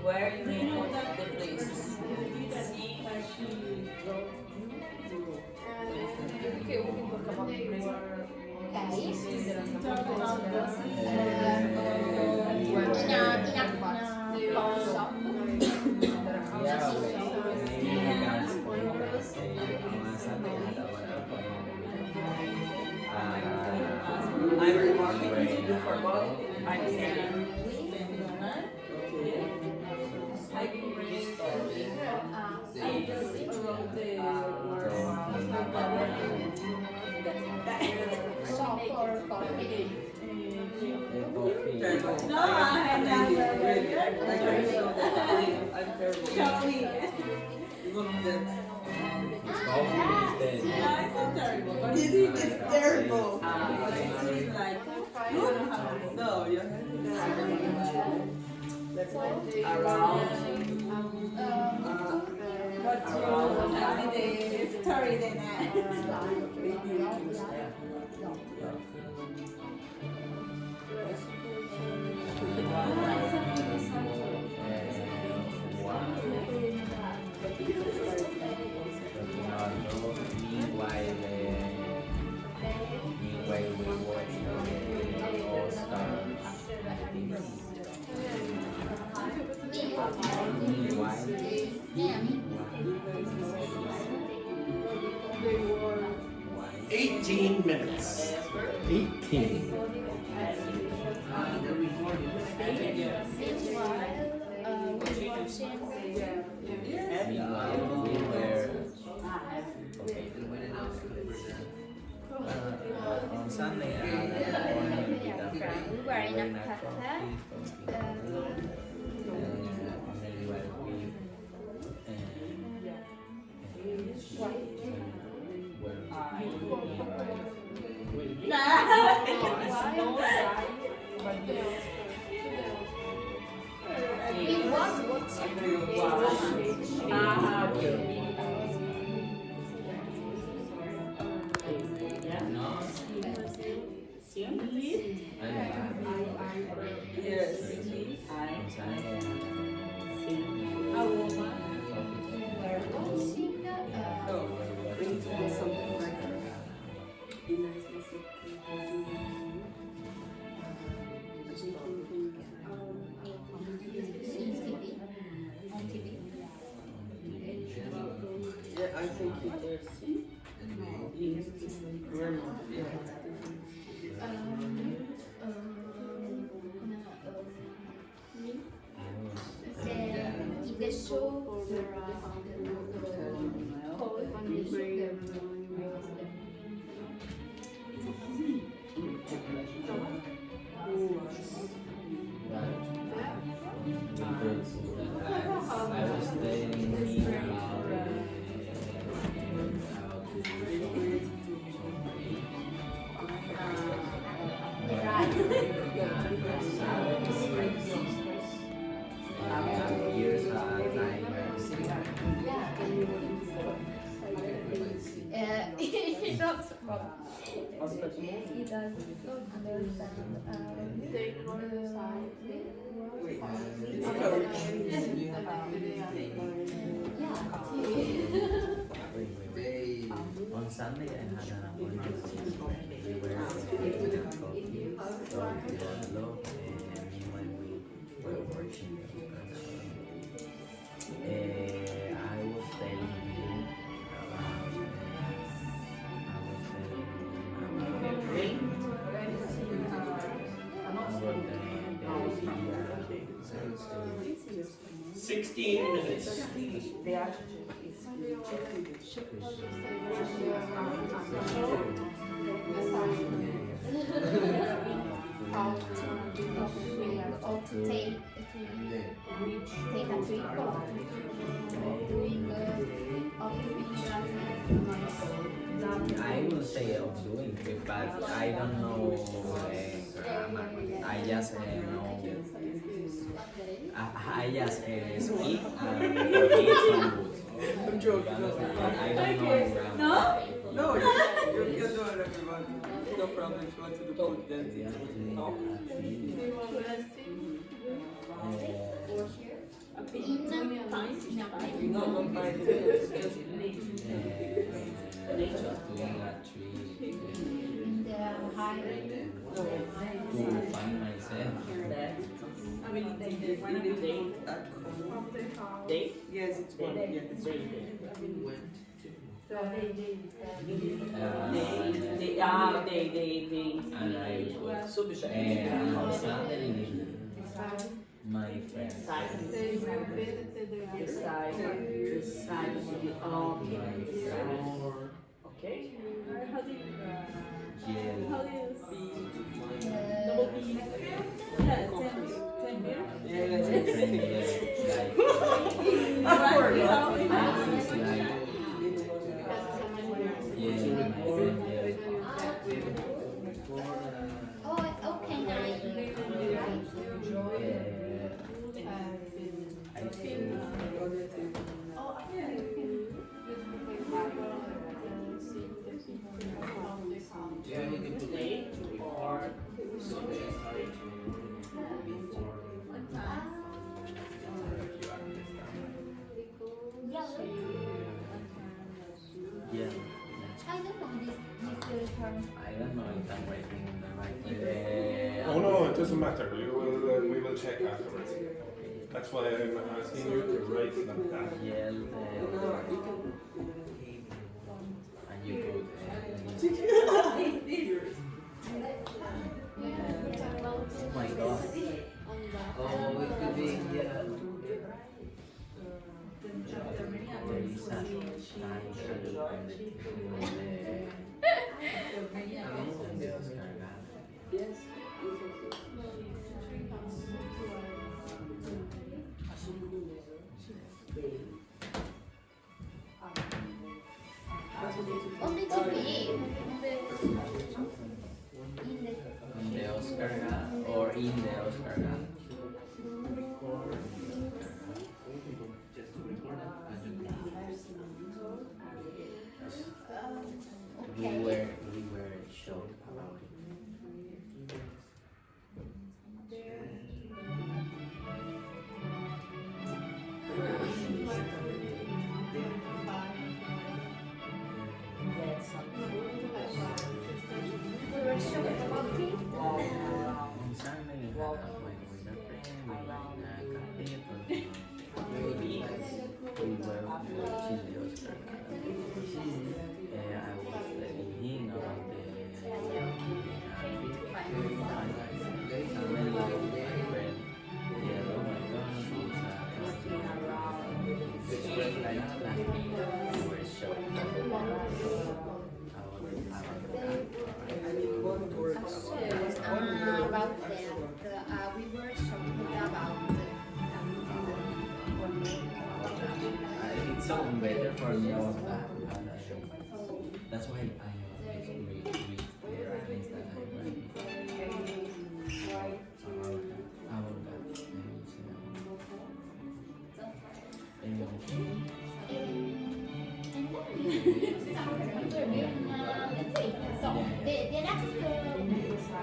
Where you need the place. Okay, we can talk about more. I'm reporting to you for both. I'm saying. Okay. Terrible. No, I never. I'm terrible. Show me. Even on that. Yeah, it's so terrible. But This is terrible. it's like, you don't have No, you Let's go around. But every day story then. Meanwhile, we watch the All Stars. They were 18 minutes. 18. Meanwhile, we were on Sunday. We were in a cafe. We was watching. something like in a specific yeah, I think it is grammar. Yeah. The show I was telling him he talks about he does not understand on Sunday I had an appointment we were coffee, so we were low, and meanwhile we were working. I was telling him about the 16 minutes. or to take a trip or doing I will say of doing it, but I don't know grammar. I just know. I just speak and forget some words. I'm joking. I don't know grammar. No? No, you can do it, everybody. No problem if you want to do both then. No. No, don't mind it. It's just Doing a tree to find myself. yes, it's one. Yeah, it's one. And I was and on Sunday my friend Okay. Jill I don't know if I'm writing in the right way. Oh no, it doesn't matter. We will check afterwards. That's why I'm asking you to write like that. Yell, and you put oh my god. Oh, it could be, yeah. There is a time schedule on the Oscar Gala. Only to be On the Oscar Gala or in the Oscar Gala. We were shocked about it. we were shocked about it. On Sunday we had a wine with a friend, we were in a cafe, we were watching the Oscar Gala. I was telling him about the and then my friend, yeah, oh my god, it's like that. We were shocked about About that, we were shocked about it's so better for me about that. That's why I read the things that I write about that. So the next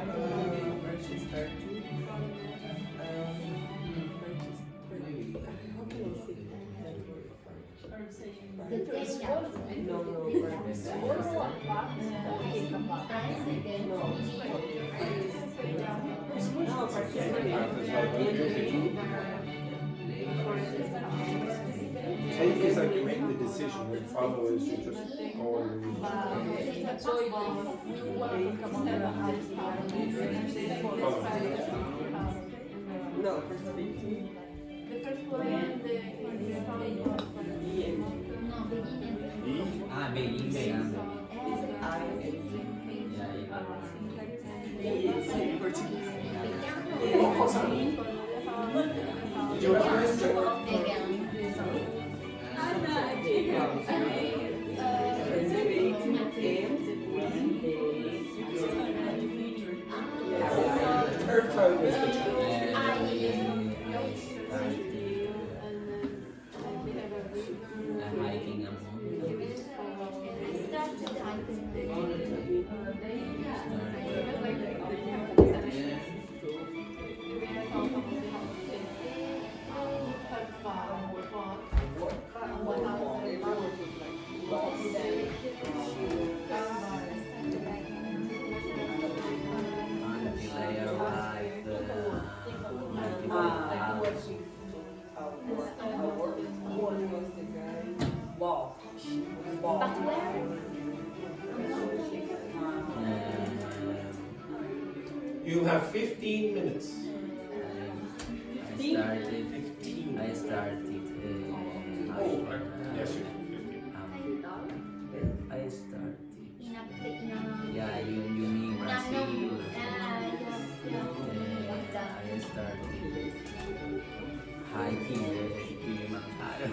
Take is like you make the decision, and follow is you just go and No. The first one, Did you have a question? Third time is the hiking and until I arrived Wow. But where? You have 15 minutes. I started. Oh, right. Yes, you have 15. I started. In a Yeah, you mean Brazil. yes. I started hiking the Kilimanjaro.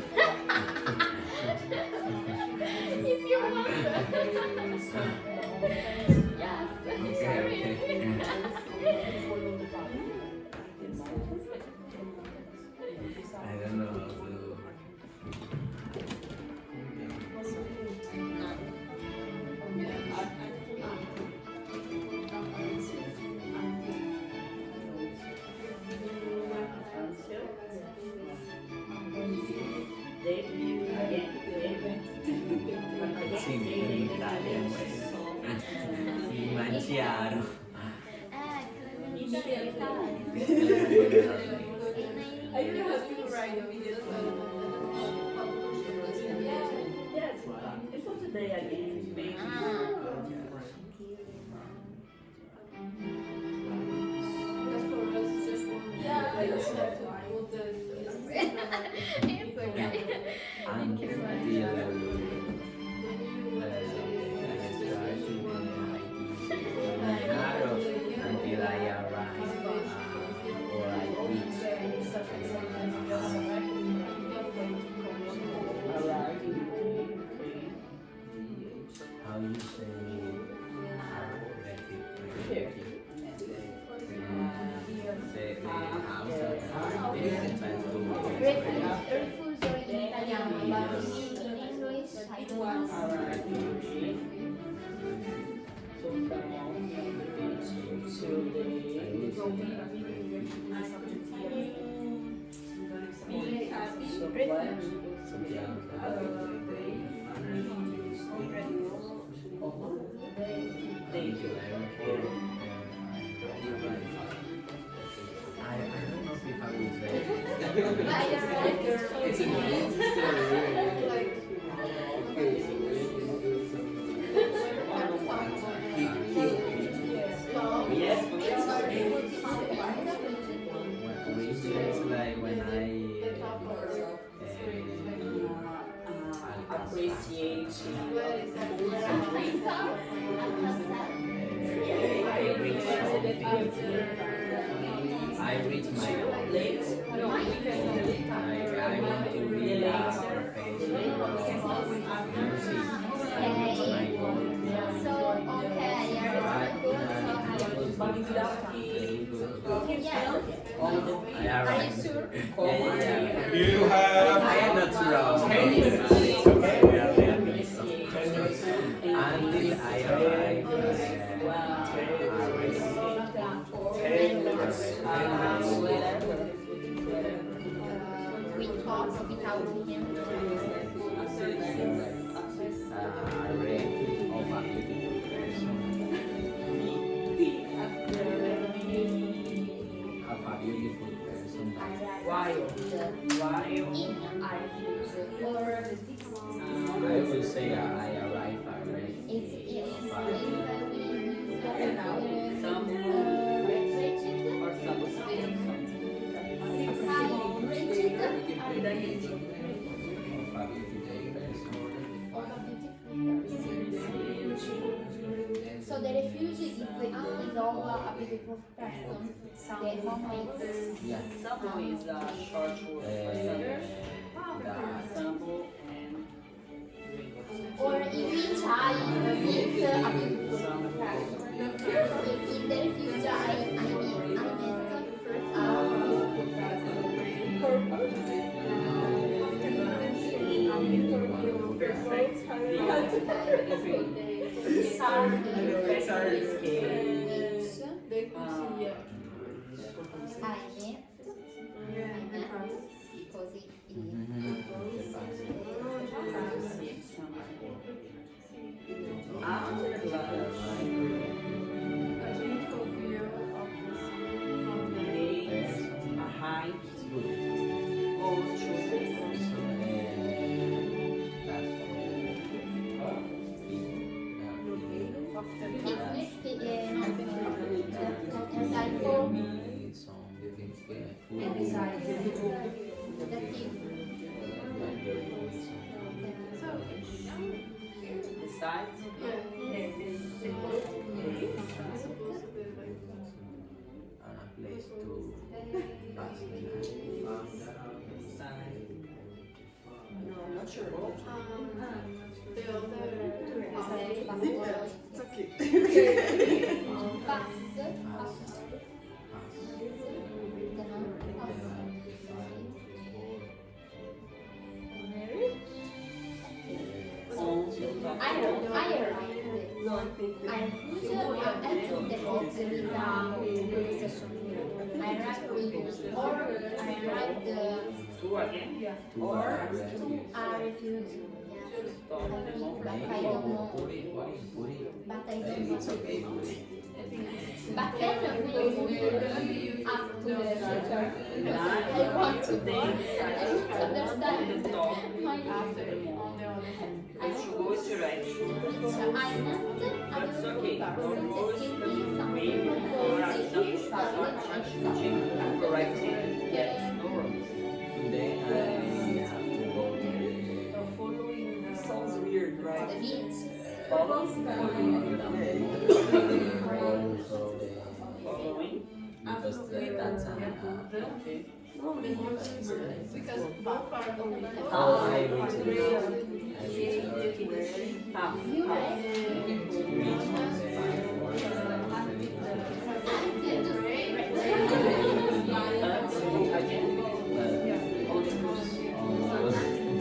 If you want. Yes. Okay. I don't know how to. It's in Italian way. chiaro. I don't have to write immediately. Yes, it's not today again, maybe. That's for us, it's just one. Yeah, I just have to put the. It's okay. Until I arrive or I reach. How you say Refugio in italiano, but in English, I don't know. I don't know if I would say It's a nice story. Like, Yes, reach is like when I appreciate. I reach my goal. I want to be a professional musician. I reach my goal. So, okay, I arrived. sure? You have I am not wrong. 10 minutes. Until I arrive. We talk without him. I will say I arrive already. So the refugee is all a beautiful person. The homemaker. Yeah. Sample is a short word for sample and Or in which I meet a beautiful person. In the refugee I met a così Place to pass the night. no, I'm not sure. the other It's okay. Two again? Yeah. Or are refugee. But I don't know. Puri. But I don't know. It's okay, Puri. But then we ask to the teacher because I want to understand my After, on the other hand. Which direction? which I'm not That's okay. person. There can be some Me, people or who I'm say correcting. Yes, no worries. Today I have to go to the Sounds weird, the right? beach. Following. because that's Because both are only I reach Half.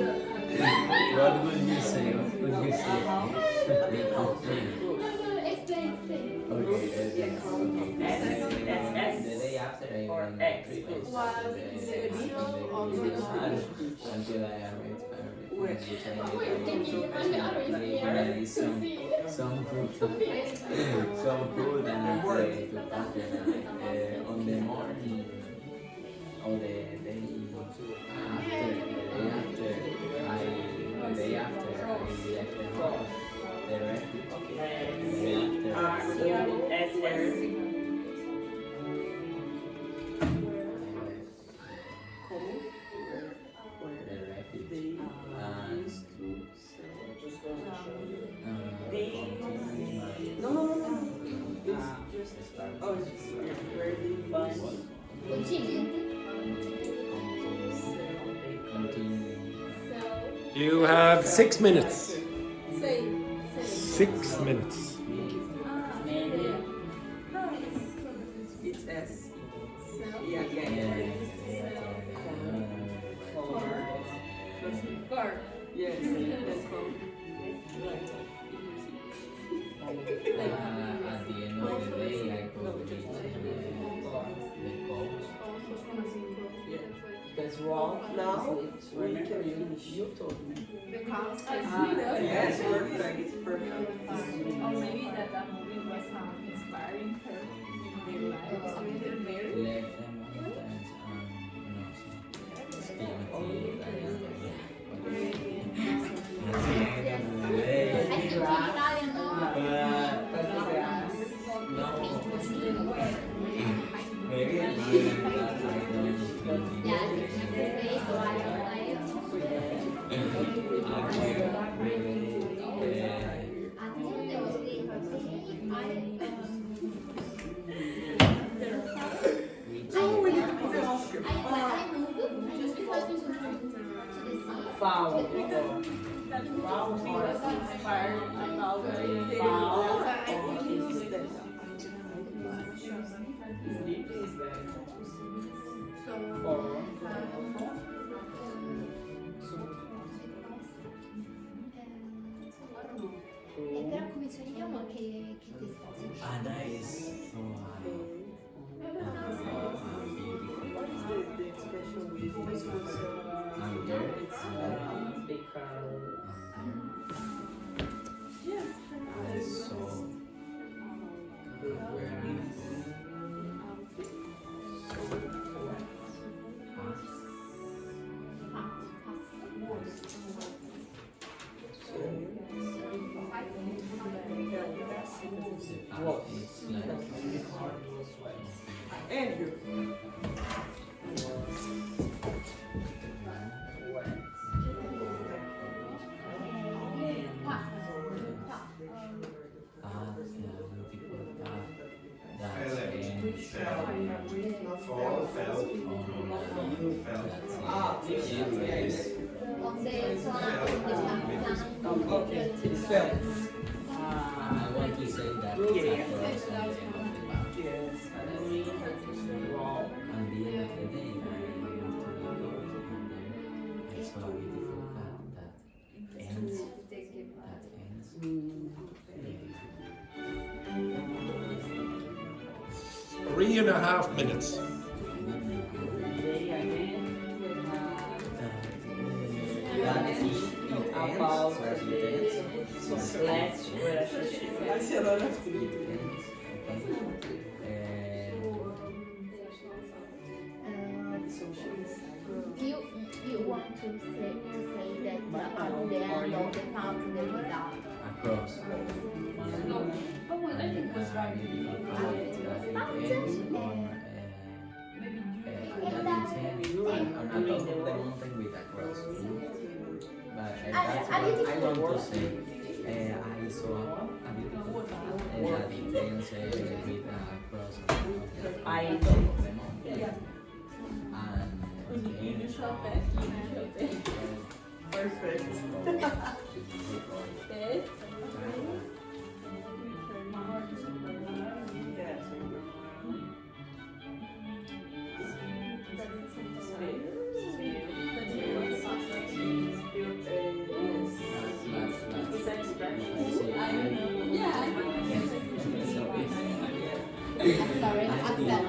What would you say? What would you say? Explain. Okay, S. the day after I Or went X. until I arrived some fruit and I pray to after on the morning or the day after I left the house directly. You have 6 minutes. 6 minutes. It's S. Yeah. Yes, that's from. At the end of the day, I go reach the coach. That's wrong. Now we can finish. You told me. Because Yes, perfect. It's perfect. Or maybe that movie was inspiring her in their life. Left them Foul. That movie was inspired about the foul. Però cominciamo che ti sposi. and that is so What is the expression we use? I'm there. Yes. I saw where it's like Andrew. Okay, it's felt. I want to say that Yeah. it's at the end of the month. Yes. At the end of the day, I have to be going and it's so beautiful that ends. Three and a half minutes. About last relationship. I see a lot of things. maybe if you call it Idiomatic or on the top of the mountain with a cross. But that's what I want to say. I saw a beautiful details with a cross on the top of the mountain. Perfect. Sorry, Afghan.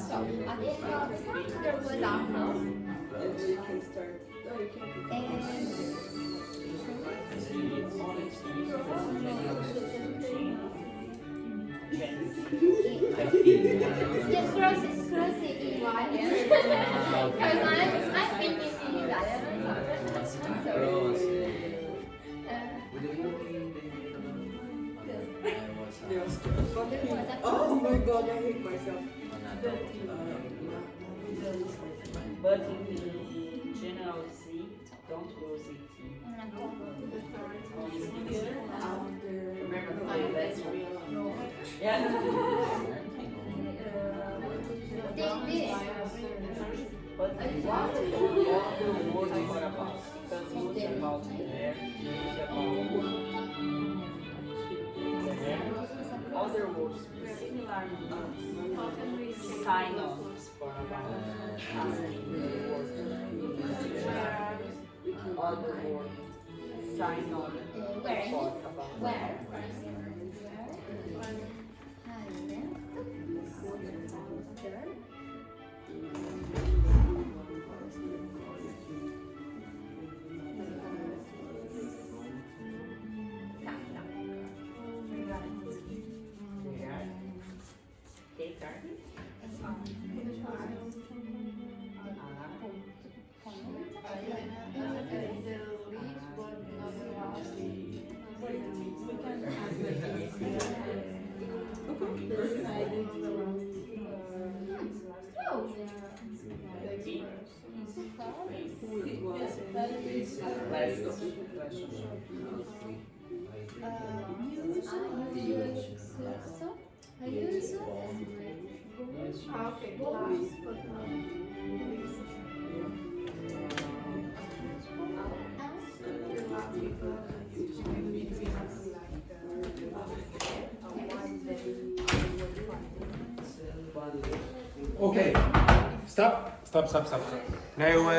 So, at the end of the time, there was Apple. You can start. No, you can. Yes, cross it in Italian. Because I'm thinking in Italian. I'm sorry. Oh my god, I hate myself. But in general Z, don't use it. Remember, that's real. Yeah. Take this. But I want to know all the words are about. Because it's about there, it's about other words, similar meanings, sign offs for other words, sign on Where? Okay, last but not least. Okay, stop. Now,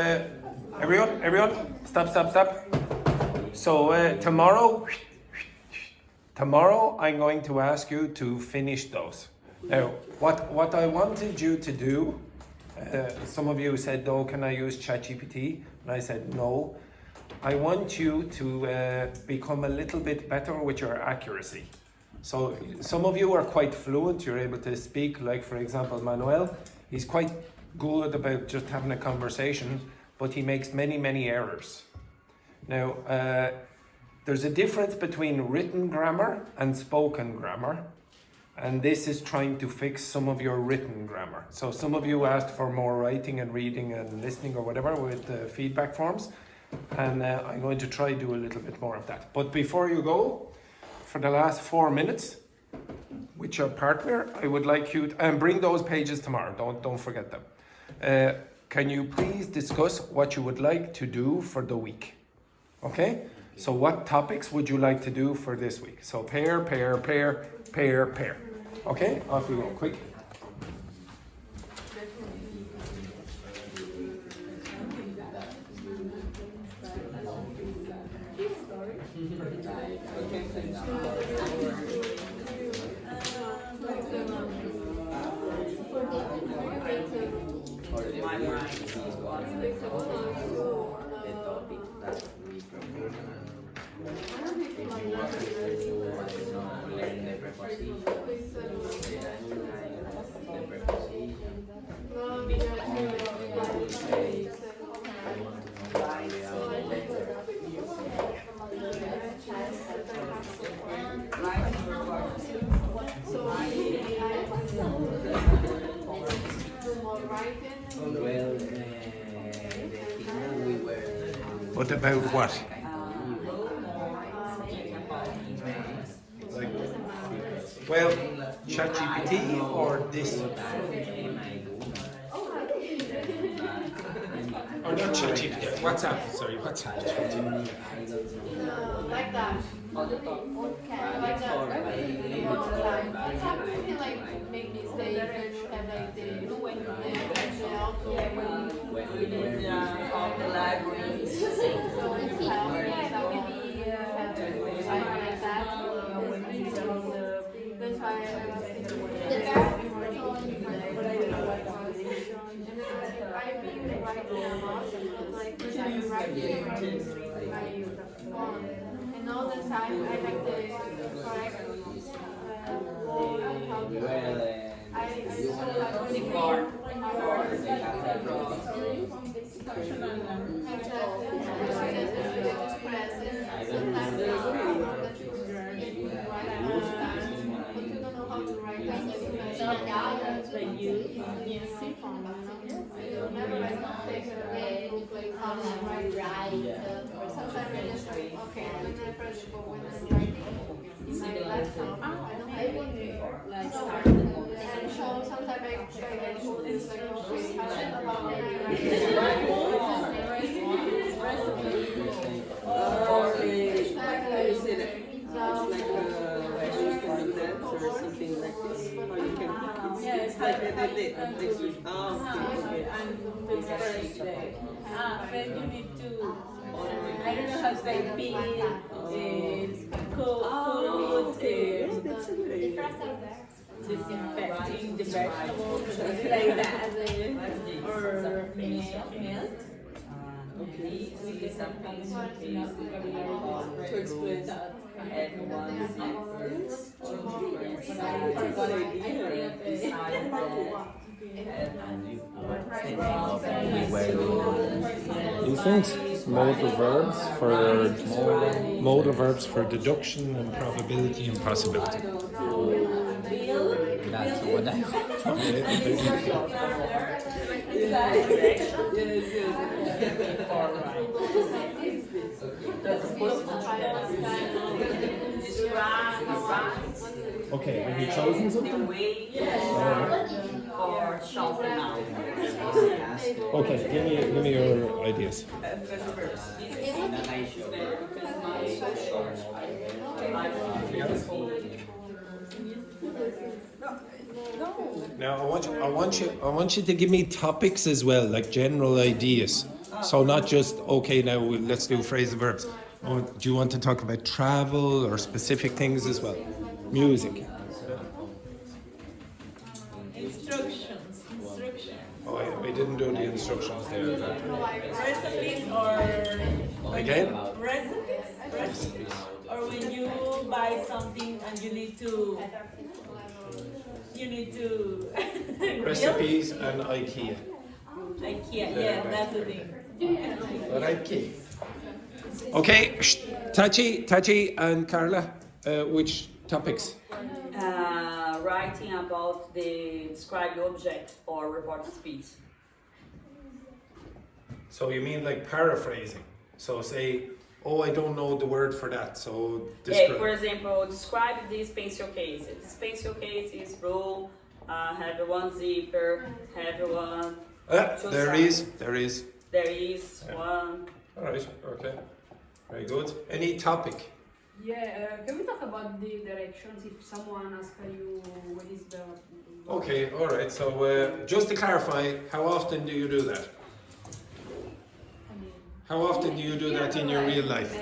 everyone, stop. So tomorrow I'm going to ask you to finish those. Now, what I wanted you to do, some of you said, "Oh, can I use ChatGPT?" And I said, "No." I want you to become a little bit better with your accuracy. So some of you are quite fluent, you're able to speak, like for example Manuel, he's quite good about just having a conversation, but he makes many errors. Now, there's a difference between written grammar and spoken grammar, and this is trying to fix some of your written grammar. So some of you asked for more writing and reading and listening or whatever with feedback forms, and I'm going to try to do a little bit more of that. But before you go, for the last 4 minutes with your partner, I would like you to, and bring those pages tomorrow, don't forget them. Can you please discuss what you would like to do for the week? Okay? So what topics would you like to do for this week? So pair. Okay, off we go, quick. My mind is what the topic that we propose. Learn the preposition. I want to know why we are better. about what? Speak about emails. Like, well, ChatGPT or this? Or not ChatGPT, WhatsApp. Sorry, WhatsApp. Like that. Like that. WhatsApp, you can like make mistakes and you have like the auto. All the libraries. So it's like that. That's why I was thinking. The verb I've been writing a lot, like I'm writing my phone, and all the time I have the correct word, how to I or something like this, or you can it's like they switch. Then you need to, I don't know how to say, peel, cook, disinfecting the vegetables, like that, or milk. Okay, see something To explain that. everyone's efforts to These things, modal verbs for deduction and probability and possibility. That's what I Okay, have you chosen something? Okay, give me your ideas. Now I want you to give me topics as well, like general ideas. So not just okay. Now let's do phrasal verbs. Oh, do you want to talk about travel or specific things as well? Music. Instructions. Oh, we didn't do the instructions there. Recipes or Again? recipes. Or when you buy something and you need to Recipes and IKEA. IKEA, yeah, that's the thing. But IKEA. Okay, Tachi and Carla, which topics? Writing about the described object or report speech. So you mean like paraphrasing? So say, oh, I don't know the word for that. So describe. For example, describe this pencil case. This pencil case is blue, have one zipper, have one. There is. There is one. All right. Okay. Very good. Any topic? Yeah, can we talk about the directions if someone asks you what is the... Okay, all right. So just to clarify, how often do you do that? How often do you do that in your real life?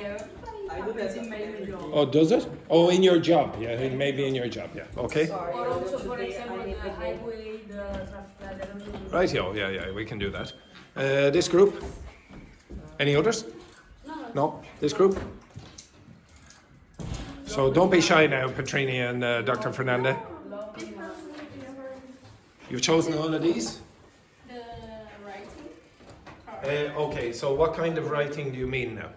I do that in my job. Oh, does it? Oh, in your job. Yeah, maybe in your job. Yeah. Okay. Or also, for example, the highway, the traffic... Right, yeah, we can do that. This group? Any others? No? This group? So don't be shy now, Petrini and Dr. Fernanda. You've chosen all of these? The writing. Okay, so what kind of writing do you mean now?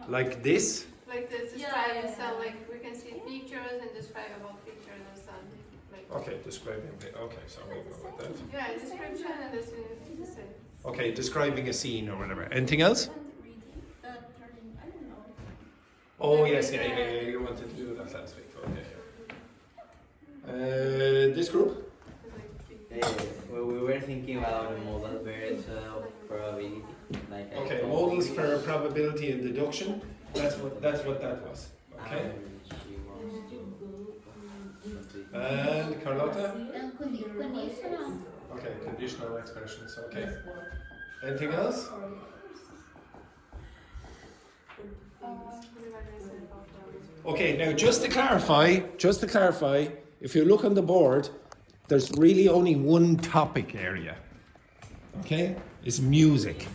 Like this? Like this describe and stuff, like we can see pictures and describe about pictures and stuff. Like, Okay, describing. Okay, so we'll go with that. yeah, description and this is the same. Okay, describing a scene or whatever. Anything else? Oh yes, yeah. You wanted to do that last week. Okay. This group. Well, we were thinking about a modal verbs of probability. Like Okay, modals for probability and deduction. That's what that was. Okay. She wants to. And Carlotta. Conditional. Okay, conditional expressions. Okay. Anything else? Okay, now just to clarify, if you look on the board, there's really only one topic area. Okay? It's music.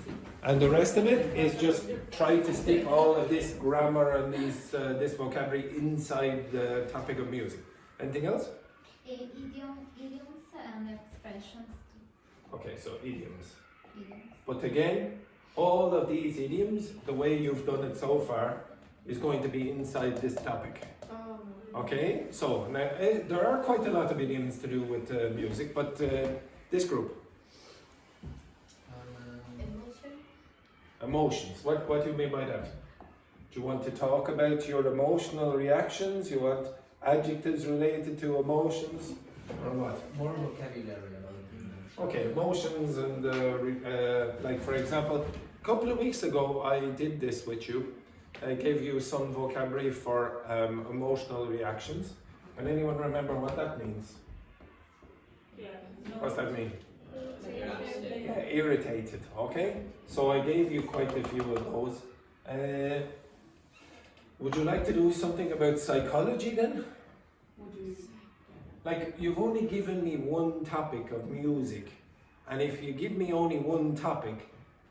And the rest of it is just try to stick all of this grammar and this vocabulary inside the topic of music. Anything else? Idioms and expressions. Okay, so idioms. Idioms. But again, all of these idioms, the way you've done it so far, is going to be inside this topic. Okay, so now there are quite a lot of idioms to do with music, but this group. Emotions. What do you mean by that? Do you want to talk about your emotional reactions? You want adjectives related to emotions? Or what? More vocabulary about it. Okay, emotions and like for example, a couple of weeks ago I did this with you. I gave you some vocabulary for emotional reactions. Can anyone remember what that means? Yeah. What's that mean? Yeah, irritated, okay? So I gave you quite a few of those. Would you like to do something about psychology then? Like, you've only given me one topic of music, and if you give me only one topic,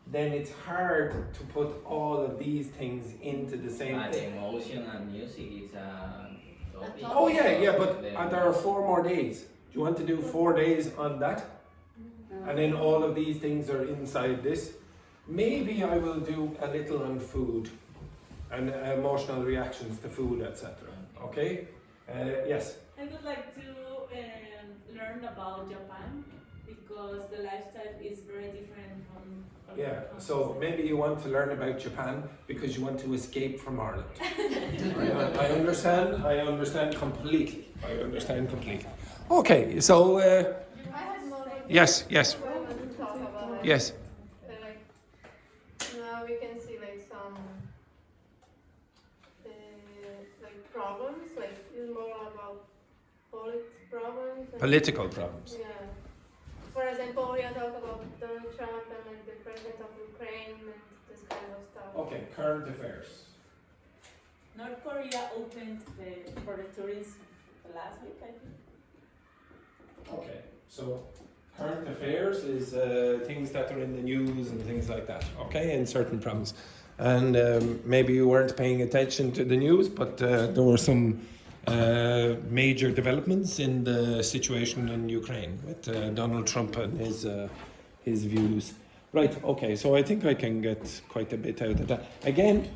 then it's hard to put all of these things into the same But thing. emotion and music is a topic. Oh yeah, but there are 4 more days. Do you want to do 4 days on that? And then all of these things are inside this. Maybe I will do a little on food and emotional reactions to food, etc. Okay? Yes? I would like to learn about Japan because the lifestyle is very different from. Yeah, so maybe you want to learn about Japan because you want to escape from Ireland. I understand completely. Okay, so yes. Yes. Now we can see like some like problems, like it's more about problems. Political problems. Yeah. For example, we are talking about Donald Trump and like the president of Ukraine and this kind of stuff. Okay, current affairs. North Korea opened for the tourists last week, I think. Okay, so current affairs is things that are in the news and things like that, okay, and certain problems. And maybe you weren't paying attention to the news, but there were some major developments in the situation in Ukraine with Donald Trump and his views. Right, okay, so I think I can get quite a bit out of that. Again,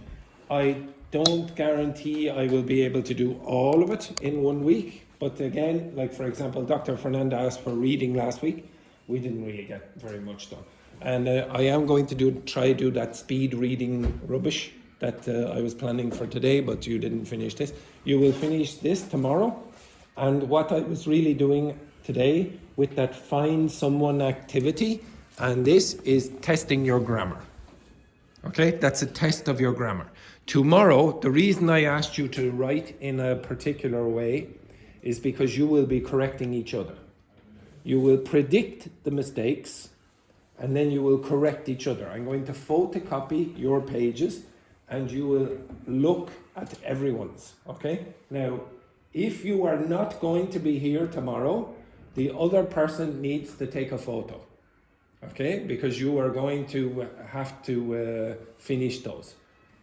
I don't guarantee I will be able to do all of it in 1 week. But again, like for example, Dr. Fernanda asked for reading last week. We didn't really get very much done. And I am going to try do that speed reading rubbish that I was planning for today, but you didn't finish this. You will finish this tomorrow. And what I was really doing today with that find someone activity, and this is testing your grammar. Okay, that's a test of your grammar. Tomorrow, the reason I asked you to write in a particular way is because you will be correcting each other. You will predict the mistakes and then you will correct each other. I'm going to photocopy your pages and you will look at everyone's, okay? Now, if you are not going to be here tomorrow, the other person needs to take a photo, okay? Because you are going to have to finish those.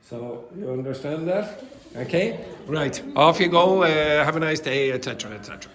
So, you understand that? Okay? Right, off you go, have a nice day, etc., etc.